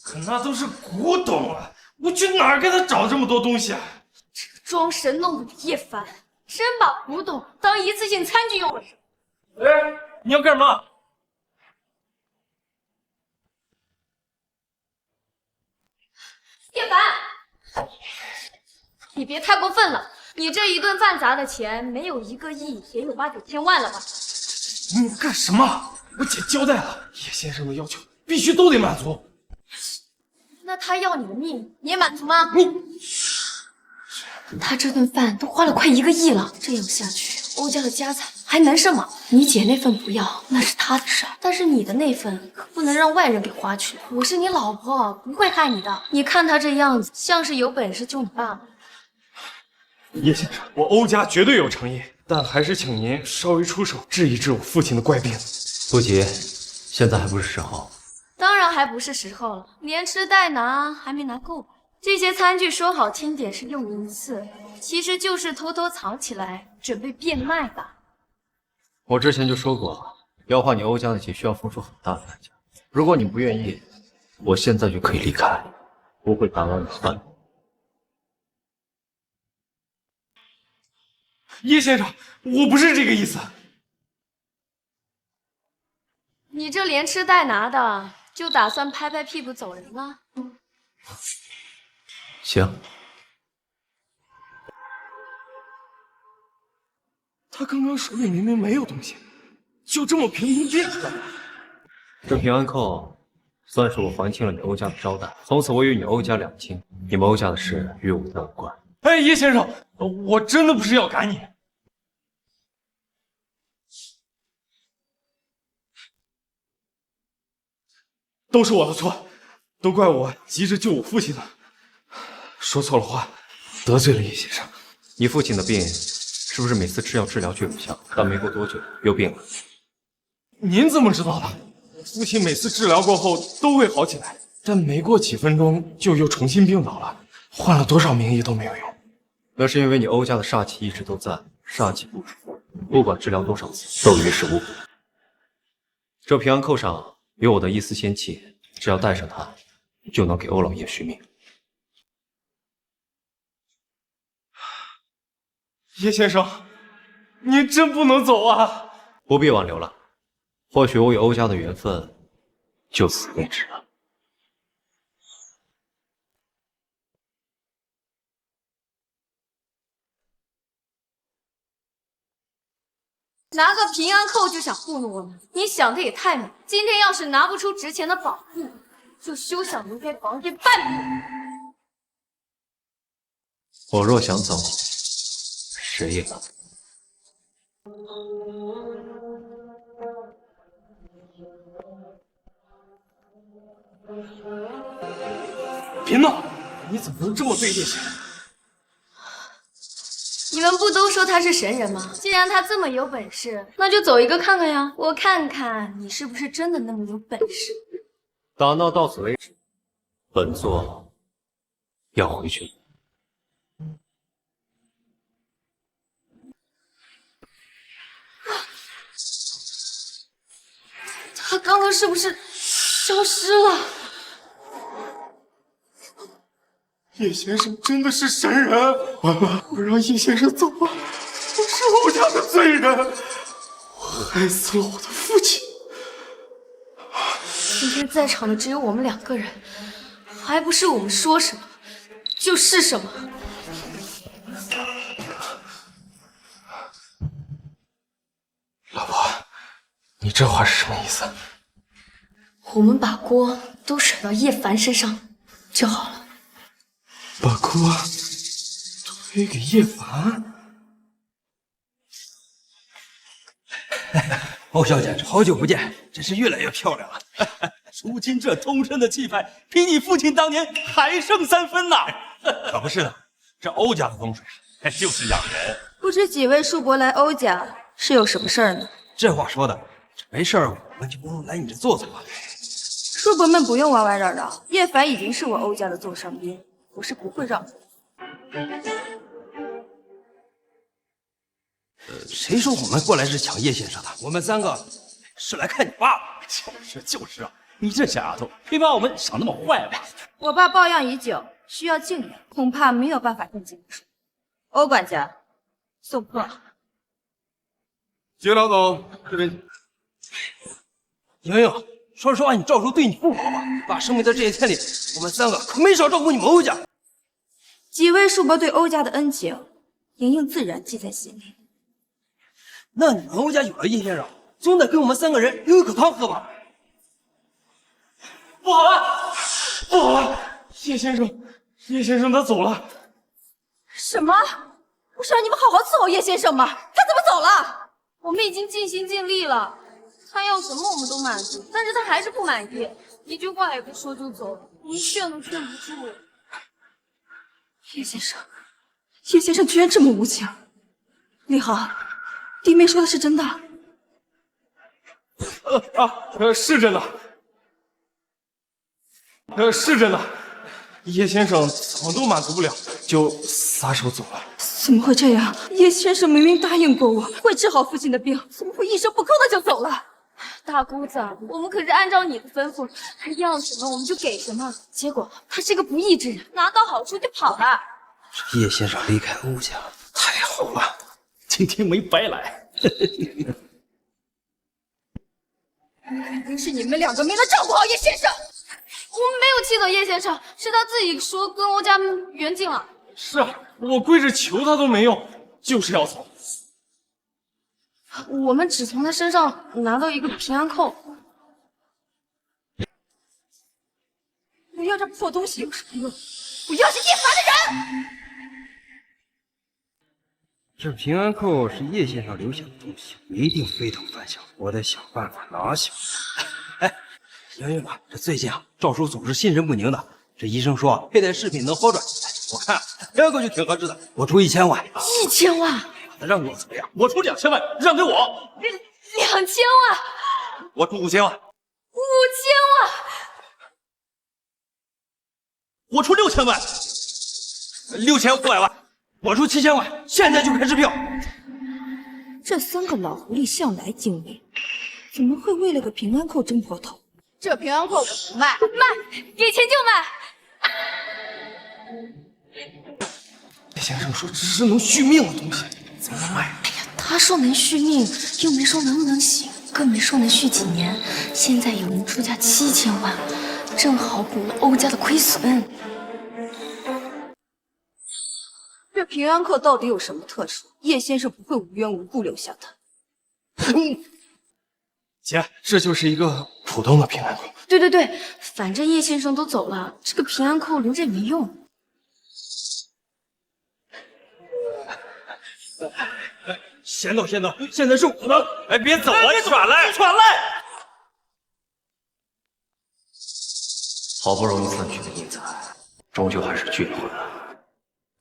可那都是古董啊，我去哪儿给他找这么多东西啊？装神弄鬼的叶凡，真把古董当一次性餐具用了是吧？哎，你要干什么？叶凡，你别太过分了，你这一顿饭砸的钱，没有1个亿，也有8、9千万了吧？你干什么？我姐交代了，叶先生的要求必须都得满足。那他要你的命，你也满足吗？他这顿饭都花了快1个亿了，这样下去，欧家的家产还能剩吗？你姐那份不要，那是她的事儿，但是你的那份可不能让外人给花去。我是你老婆，不会害你的。你看他这样子，像是有本事救你爸爸。叶先生，我欧家绝对有诚意，但还是请您稍微出手治一治我父亲的怪病。不急，现在还不是时候。当然还不是时候了，连吃带拿还没拿够吧？这些餐具说好听点是用一次，其实就是偷偷藏起来，准备变卖吧。我之前就说过，要花你欧家的钱需要付出很大的代价。如果你不愿意，我现在就可以离开，不会打扰你的饭。叶先生，我不是这个意思。你这连吃带拿的，就打算拍拍屁股走人了？行。他刚刚手里明明没有东西，就这么凭空变出来了。这平安扣算是我还清了你欧家的招待，从此我与你欧家两清，你们欧家的事与我再无关。哎，叶先生，我真的不是要赶你。都是我的错，都怪我急着救我父亲的，说错了话，得罪了叶先生。你父亲的病是不是每次吃药治疗就有效，但没过多久又病了？您怎么知道的？我父亲每次治疗过后都会好起来，但没过几分钟就又重新病倒了，换了多少名医都没有用。那是因为你欧家的煞气一直都在，煞气不除，不管治疗多少次都于事无补。这平安扣上有我的一丝仙气，只要带上它，就能给欧老爷续命。叶先生，您真不能走啊！不必挽留了，或许我与欧家的缘分就此为止了。拿个平安扣就想糊弄我们，你想的也太美。今天要是拿不出值钱的宝物，就休想离开房间半步。我若想走，谁也拦不住。别闹！你怎么能这么对叶先生？你们不都说他是神人吗？既然他这么有本事，那就走一个看看呀！我看看你是不是真的那么有本事。打闹到此为止，本座要回去了。他刚刚是不是消失了？叶先生真的是神人！完了，我让叶先生走了，我是欧家的罪人，我害死了我的父亲。今天在场的只有我们2个人，还不是我们说什么就是什么。老婆，你这话是什么意思？我们把锅都甩到叶凡身上就好了。把锅推给叶凡？欧小姐，好久不见，真是越来越漂亮了。如今这通身的气派，比你父亲当年还胜3分呐！可不是呢，这欧家的风水就是养人。不知几位叔伯来欧家是有什么事儿呢？这话说的，这没事儿我们就不用来你这坐坐了。叔伯们不用弯弯绕绕，叶凡已经是我欧家的座上宾，我是不会让的。谁说我们过来是抢叶先生的？我们3个是来看你爸的。就是啊，你这小丫头，别把我们想那么坏吧。我爸抱恙已久，需要静养，恐怕没有办法动静。欧管家，送客。季老总，这边。莹莹，说实话，你赵叔对你不好吧？爸生病的这些天里，我们3个可没少照顾你们欧家。几位叔伯对欧家的恩情，莹莹自然记在心里。那你们欧家有了叶先生，总得给我们3个人留一口汤喝吧？不好了，不好了！叶先生他走了。什么？不是让你们好好伺候叶先生吗？他怎么走了？我们已经尽心尽力了，他要什么我们都满足，但是他还是不满意，一句话也不说就走了，我们劝都劝不住。叶先生居然这么无情！李航，弟妹说的是真的？是真的。是真的。叶先生怎么都满足不了，就撒手走了。怎么会这样？叶先生明明答应过我会治好父亲的病，怎么会一声不吭的就走了？大姑子，我们可是按照你的吩咐，他要什么我们就给什么。结果他是个不义之人，拿到好处就跑了。这叶先生离开欧家太好了，今天没白来。肯定是你们2个没能照顾好叶先生。我们没有气走叶先生，是他自己说跟欧家缘尽了。是啊，我跪着求他都没用，就是要走。我们只从他身上拿到一个平安扣。我要这破东西有什么用？我要是叶凡的人。这平安扣是叶先生留下的东西，一定非同凡响，我得想办法拿下。哎，莹莹啊，这最近啊，赵叔总是心神不宁的。这医生说佩戴饰品能好转，我看平安扣就挺合适的，我出1000万。1000万？让给我怎么样？我出2000万，让给我。2000万？我出5000万。5000万？我出6000万。6500万。我出7000万，现在就开支票。这3个老狐狸向来精明，怎么会为了个平安扣争破头？这平安扣我不卖，给钱就买。叶先生说这是能续命的东西，怎么能卖？哎呀，他说能续命，又没说能不能行，更没说能续几年。现在有人出价7000万，正好补了欧家的亏损。这平安扣到底有什么特殊？叶先生不会无缘无故留下的。姐，这就是一个普通的平安扣。对，反正叶先生都走了，这个平安扣留着也没用。先走，现在是我的。哎，别走啊！你喘来！好不容易散去的英才，终究还是聚了回来，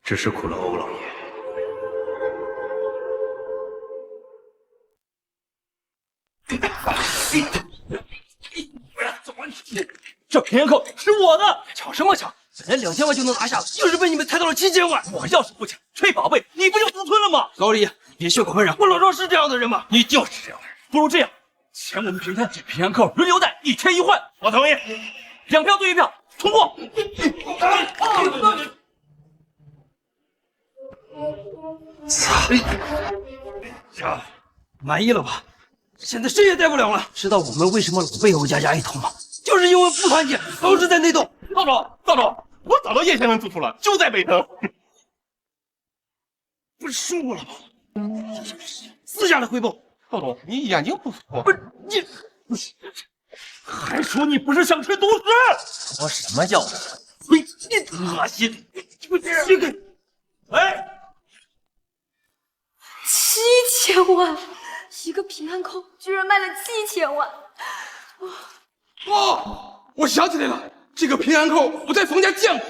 只是苦了欧老爷。这平安扣是我的，抢什么抢？本来2000万就能拿下，硬是被你们抬到了7000万。我要是不抢，吹宝贝，你不就独吞了吗？老李，别血口喷人，我老赵是这样的人吗？你就是这样的人。不如这样，钱我们平摊，平安扣轮流带，1天1换。我同意，2票对1票，通过。操！满意了吧？现在谁也带不了了。知道我们为什么老被欧家一头吗？就是因为不团结，导致在内斗。道主，我找到叶先生住处了，就在北城。不是说过了吗？私下来汇报。道主，你眼睛不错。不是你，不是，还说你不是想吃独食？说什么叫的？你恶心！这个，哎，7000万，一个平安扣居然卖了7000万！哦，我想起来了，这个平安扣我在冯家见过。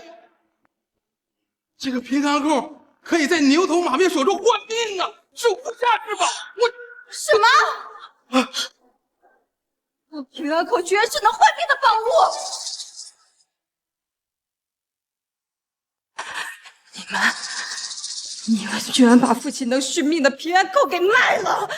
这个平安扣可以在牛头马面手中换命啊，是无价之宝。什么？那平安扣居然是能换命的宝物！你们居然把父亲能续命的平安扣给卖了！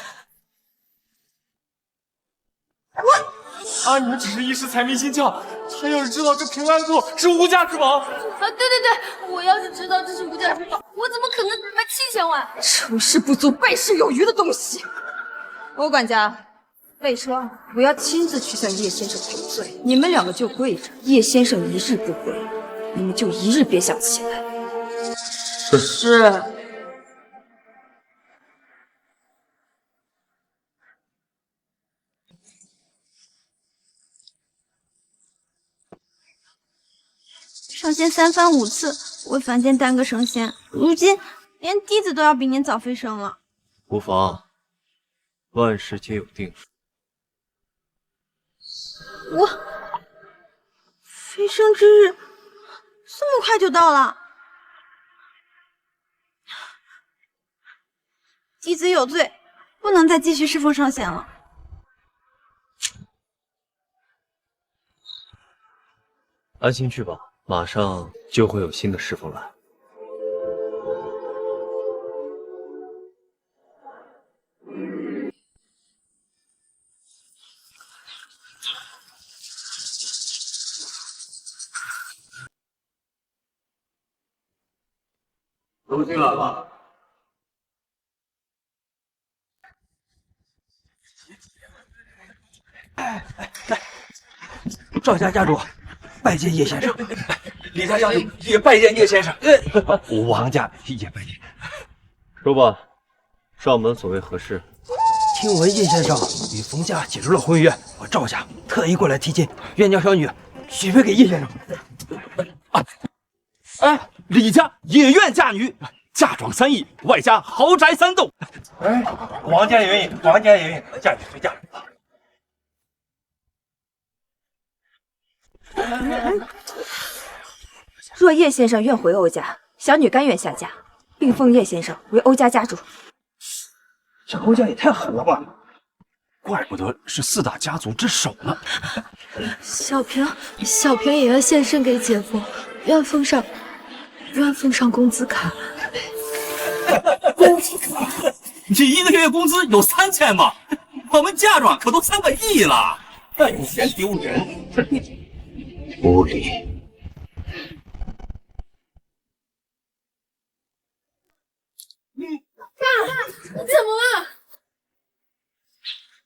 你们只是一时财迷心窍，他要是知道这平安扣是无价之宝，对，我要是知道这是无价之宝，我怎么可能只卖7000万？成事不足败事有余的东西！欧管家，魏说我要亲自去向叶先生赔罪，你们2个就跪着，叶先生一日不回，你们就一日别想起来。是。上仙3番5次为凡间耽搁升仙，如今连弟子都要比您早飞升了。无妨，万事皆有定数。我飞升之日这么快就到了，弟子有罪，不能再继续侍奉上仙了。安心去吧，马上就会有新的侍奉来。都进来吧。赵家家主拜见叶先生，李家家主也拜见叶先生，王家也拜见。说吧，上门所谓何事？听闻叶先生与冯家解除了婚约，我赵家特意过来提亲，愿将小女许配给叶先生。李家也愿嫁女，嫁妆3亿，外加豪宅3栋。王家也愿意，王家也愿意，嫁女随嫁。若叶先生愿回欧家，小女甘愿下嫁，并封叶先生为欧家家主。这欧家也太狠了吧！怪不得是4大家族之首呢。小平也愿献身给姐夫，愿奉上工资卡。你1个月工资有3000吗？我们嫁妆可都300亿了，那嫌丢人。无礼。怎么了？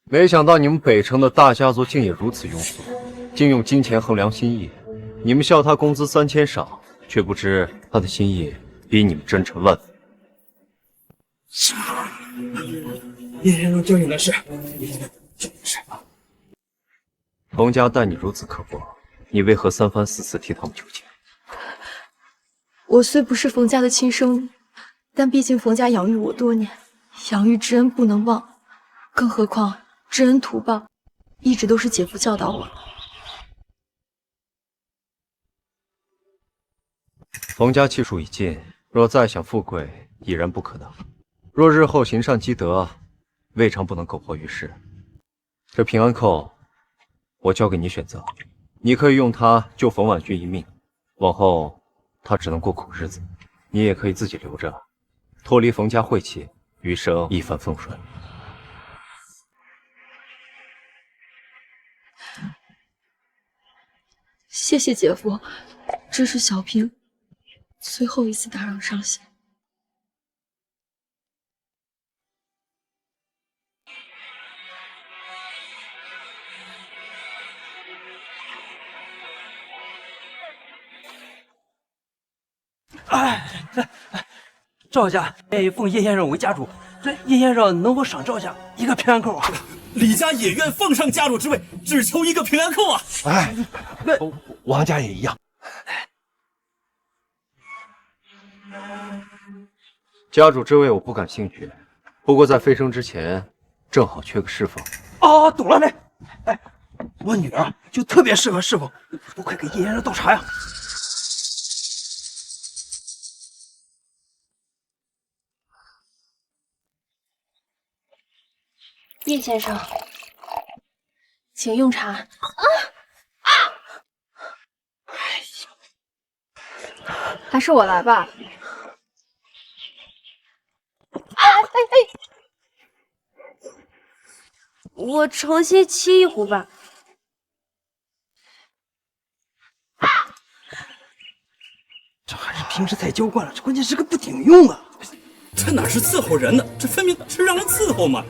没想到你们北城的大家族竟也如此庸俗，竟用金钱衡量心意。你们笑他工资3000少，却不知他的心意比你们真诚万分。叶先生交你的事，冯家待你如此刻薄，你为何3番4次替他们求情？我虽不是冯家的亲生女，但毕竟冯家养育我多年，养育之恩不能忘，更何况知恩图报，一直都是姐夫教导我的。冯家气数已尽，若再想富贵，已然不可能。若日后行善积德，未尝不能苟活于世。这平安扣，我交给你选择，你可以用它救冯婉君一命，往后他只能过苦日子；你也可以自己留着，脱离冯家晦气，余生一帆风顺。谢谢姐夫，这是小平最后一次打扰上仙。赵家愿意奉叶先生为家主，这叶先生能否赏赵家一个平安扣啊？李家也愿奉上家主之位，只求一个平安扣啊！哎，王家也一样。家主之位我不感兴趣，不过在飞升之前，正好缺个侍奉。哦，懂了嘞。哎，我女儿就特别适合侍奉，不快给叶先生倒茶呀！叶先生，请用茶。还是我来吧。我重新沏一壶吧。这还是平时菜浇惯了，这关键是个不顶用啊！这哪是伺候人呢？这分明是让人伺候嘛！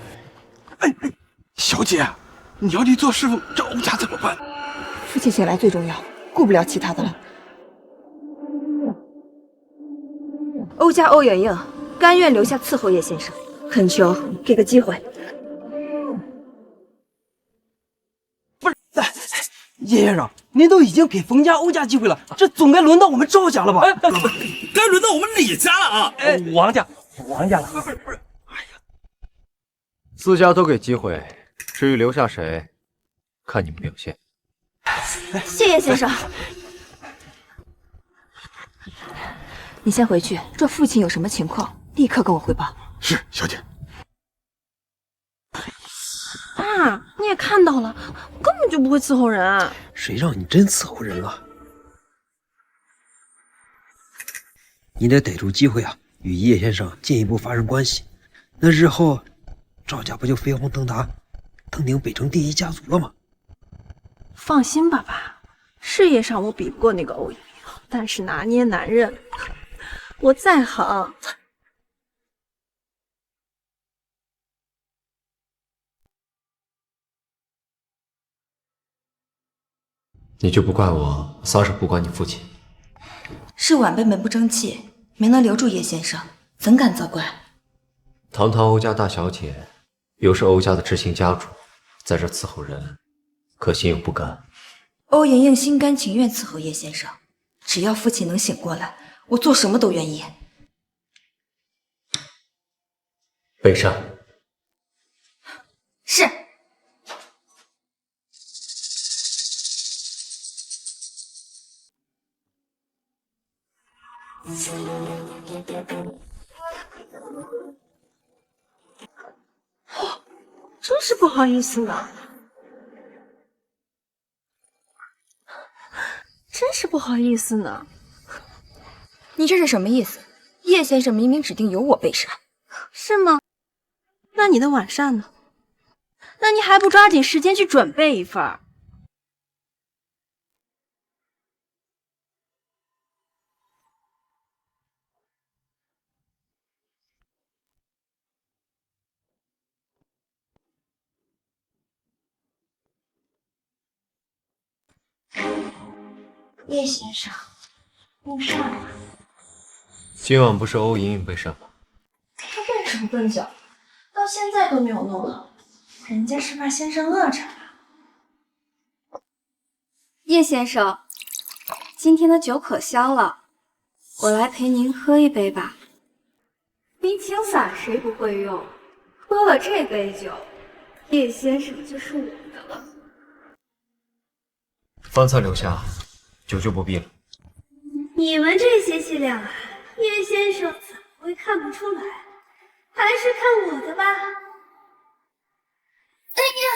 小姐，你要去做师傅，这欧家怎么办？父亲醒来最重要，顾不了其他的了。欧家欧莹莹甘愿留下伺候叶先生，恳求给个机会。不是，叶先生，您都已经给冯家、欧家机会了，这总该轮到我们赵家了吧？该轮到我们李家了啊！王家了。不是，四家都给机会，至于留下谁，看你们表现。谢叶先生，你先回去，若父亲有什么情况，立刻跟我汇报。是，小姐。啊，你也看到了，我根本就不会伺候人。谁让你真伺候人了？你得逮住机会啊，与叶先生进一步发生关系。那日后，赵家不就飞黄腾达，登顶北城第一家族了吗？放心吧，爸，事业上我比不过那个欧莹莹，但是拿捏男人，我再狠。你就不怪我撒手不管你父亲？是晚辈们不争气，没能留住叶先生，怎敢责怪？堂堂欧家大小姐，又是欧家的知心家主，在这伺候人，可心有不甘。欧莹莹心甘情愿伺候叶先生，只要父亲能醒过来，我做什么都愿意。北上。是。真是不好意思呢，真是不好意思呢。你这是什么意思？叶先生明明指定由我备膳，是吗？那你的晚膳呢？那你还不抓紧时间去准备一份？叶先生，用膳吧。今晚不是欧莹莹备膳吗？他笨手笨脚，到现在都没有弄好，人家是怕先生饿着呢。叶先生，今天的酒可香了，我来陪您喝一杯吧。冰清散谁不会用？喝了这杯酒，叶先生就是我的了。饭菜留下，酒就不必了。你们这些伎俩，叶先生怎么会看不出来？还是看我的吧。哎呀，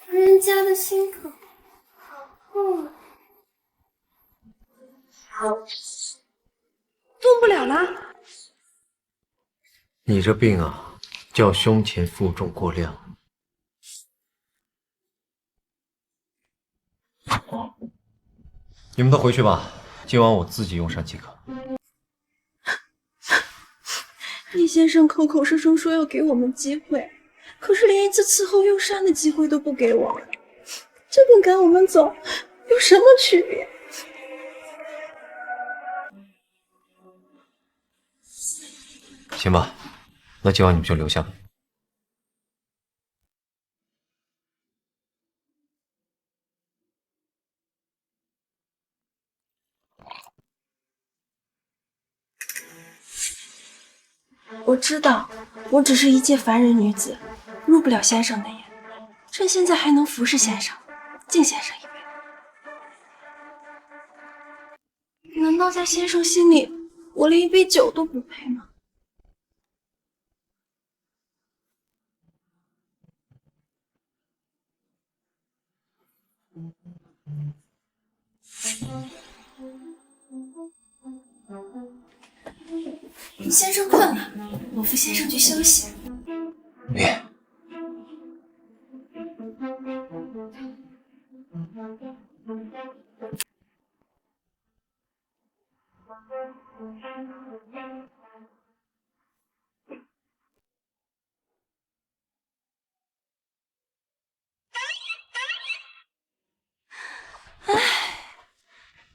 人家的心口好痛啊！动不了了。你这病啊，叫胸前负重过量。你们都回去吧，今晚我自己用膳即可。叶先生口口声声说要给我们机会，可是连一次伺候用膳的机会都不给我们，这跟赶我们走有什么区别？行吧，那今晚你们就留下吧。我知道，我只是一介凡人女子，入不了先生的眼。趁现在还能服侍先生，敬先生一杯。难道在先生心里，我连一杯酒都不配吗？先生困了，我扶先生去休息。别。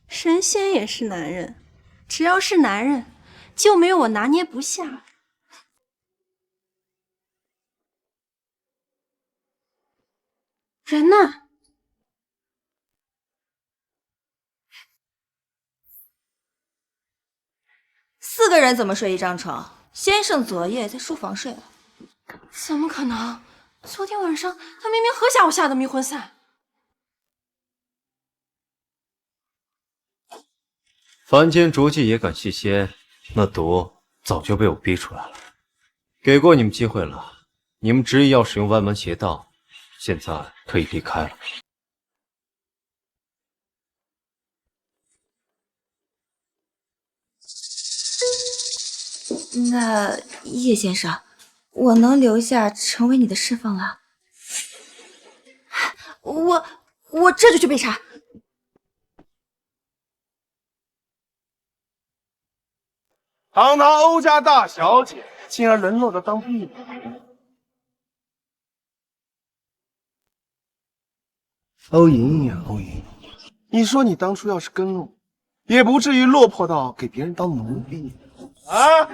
神仙也是男人，只要是男人，就没有我拿捏不下。人呢？4个人怎么睡一张床？先生昨夜在书房睡了。怎么可能？昨天晚上他明明喝下我下的迷魂散。凡间浊迹也敢戏仙，那毒早就被我逼出来了。给过你们机会了，你们执意要使用歪门邪道，现在可以离开了。那叶先生，我能留下成为你的侍奉了？我这就去备茶。堂堂欧家大小姐，竟然沦落到当婢女。欧莹莹，欧莹莹，你说你当初要是跟了我，也不至于落魄到给别人当奴婢啊！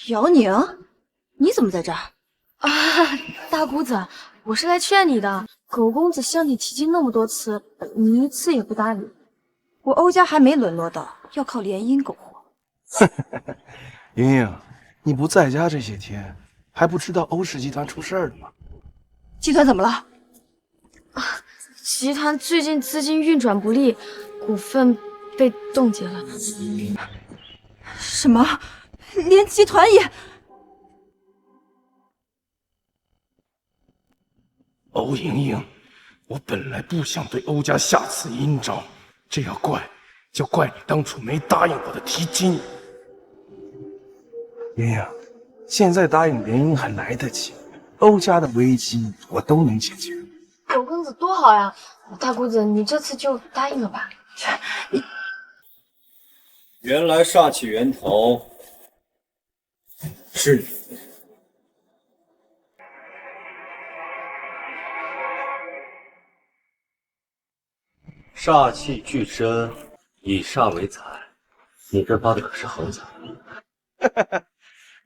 姚宁，你怎么在这儿？啊，大姑子，我是来劝你的。狗公子向你提亲那么多次，你一次也不搭理。我欧家还没沦落到要靠联姻苟活。莹莹，你不在家这些天，还不知道欧氏集团出事儿了吗？集团怎么了？啊，集团最近资金运转不利，股份被冻结了。什么？连集团也……欧莹莹，我本来不想对欧家下此阴招，这要怪就怪你当初没答应我的提亲。莹莹，现在答应联姻还来得及，欧家的危机我都能解决。狗公子多好呀！大姑子，你这次就答应了吧。原来煞气源头是你。煞气聚身，以煞为财，你这发的可是横财。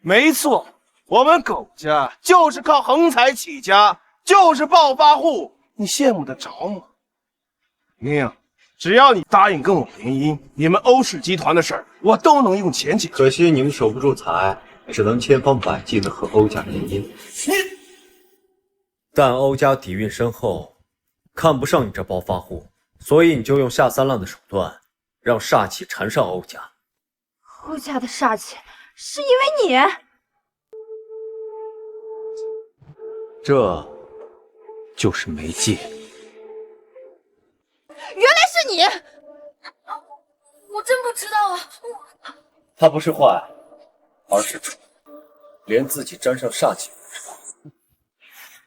没错，我们苟家就是靠横财起家，就是暴发户，你羡慕得着吗？莹莹，只要你答应跟我联姻，你们欧氏集团的事儿我都能用钱解决。可惜你们守不住财，只能千方百计的和欧家联姻。但欧家底蕴深厚，看不上你这暴发户，所以你就用下三滥的手段，让煞气缠上欧家。欧家的煞气是因为你？这就是媒介。原来是你！我真不知道啊！他不是坏，而是蠢，连自己沾上煞气都不知道。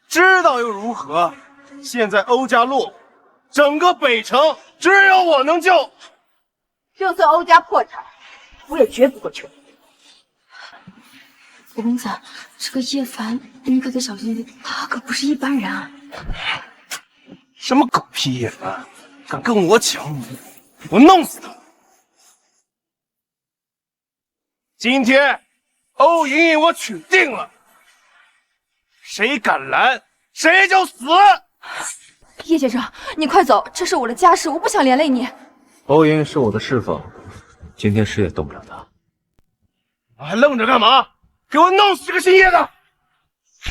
知道又如何？现在欧家落伍，整个北城只有我能救。就算欧家破产，我也绝不会救。五公子，这个叶凡，你可得小心点，他可不是一般人啊！什么狗屁叶凡，敢跟我抢你，我弄死他！今天欧莹莹我娶定了，谁敢拦，谁就死！叶先生，你快走，这是我的家事，我不想连累你。欧莹是我的侍奉，今天谁也动不了她。还愣着干嘛？给我弄死这个姓叶的！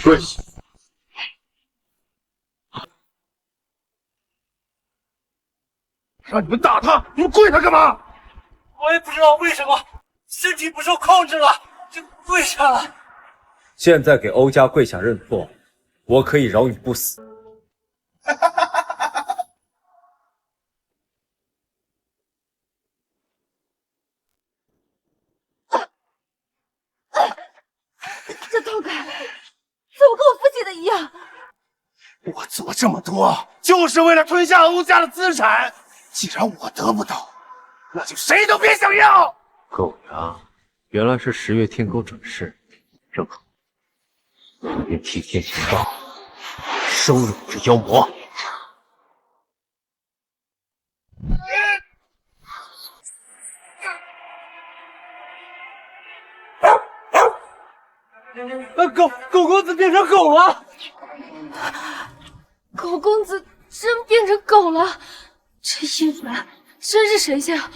跪下！让你们打他，你们跪他干嘛？我也不知道为什么，身体不受控制了，就跪下了。现在给欧家跪下认错，我可以饶你不死。这痛感怎么跟我父亲的一样？我做这么多，就是为了吞下欧家的资产。既然我得不到，那就谁都别想要。狗牙，原来是10月天狗转世，正好，我便替天行道，收容这妖魔。狗公子变成狗了！狗公子真变成狗了，这叶凡真是神仙啊！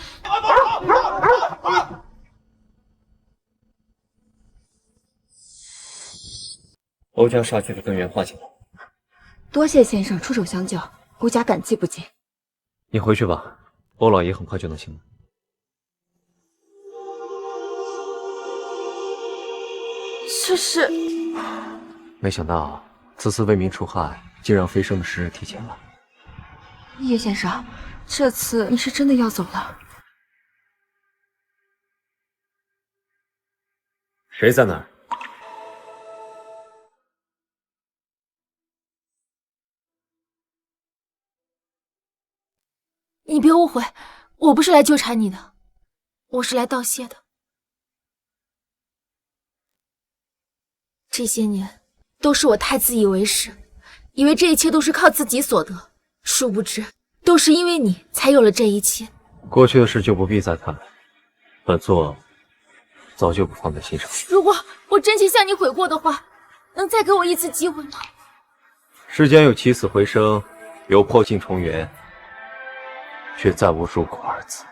欧家煞气的根源化解了，多谢先生出手相救，欧家感激不尽。你回去吧，欧老爷很快就能醒来。这是……没想到此次为民除害，竟让飞升的时日提前了。叶先生，这次你是真的要走了？谁在那儿？你别误会，我不是来纠缠你的，我是来道谢的。这些年都是我太自以为是，以为这一切都是靠自己所得，殊不知都是因为你才有了这一切。过去的事就不必再谈，本座早就不放在心上。如果我真心向你悔过的话，能再给我一次机会吗？世间有起死回生，有破镜重圆，却再无如果二字。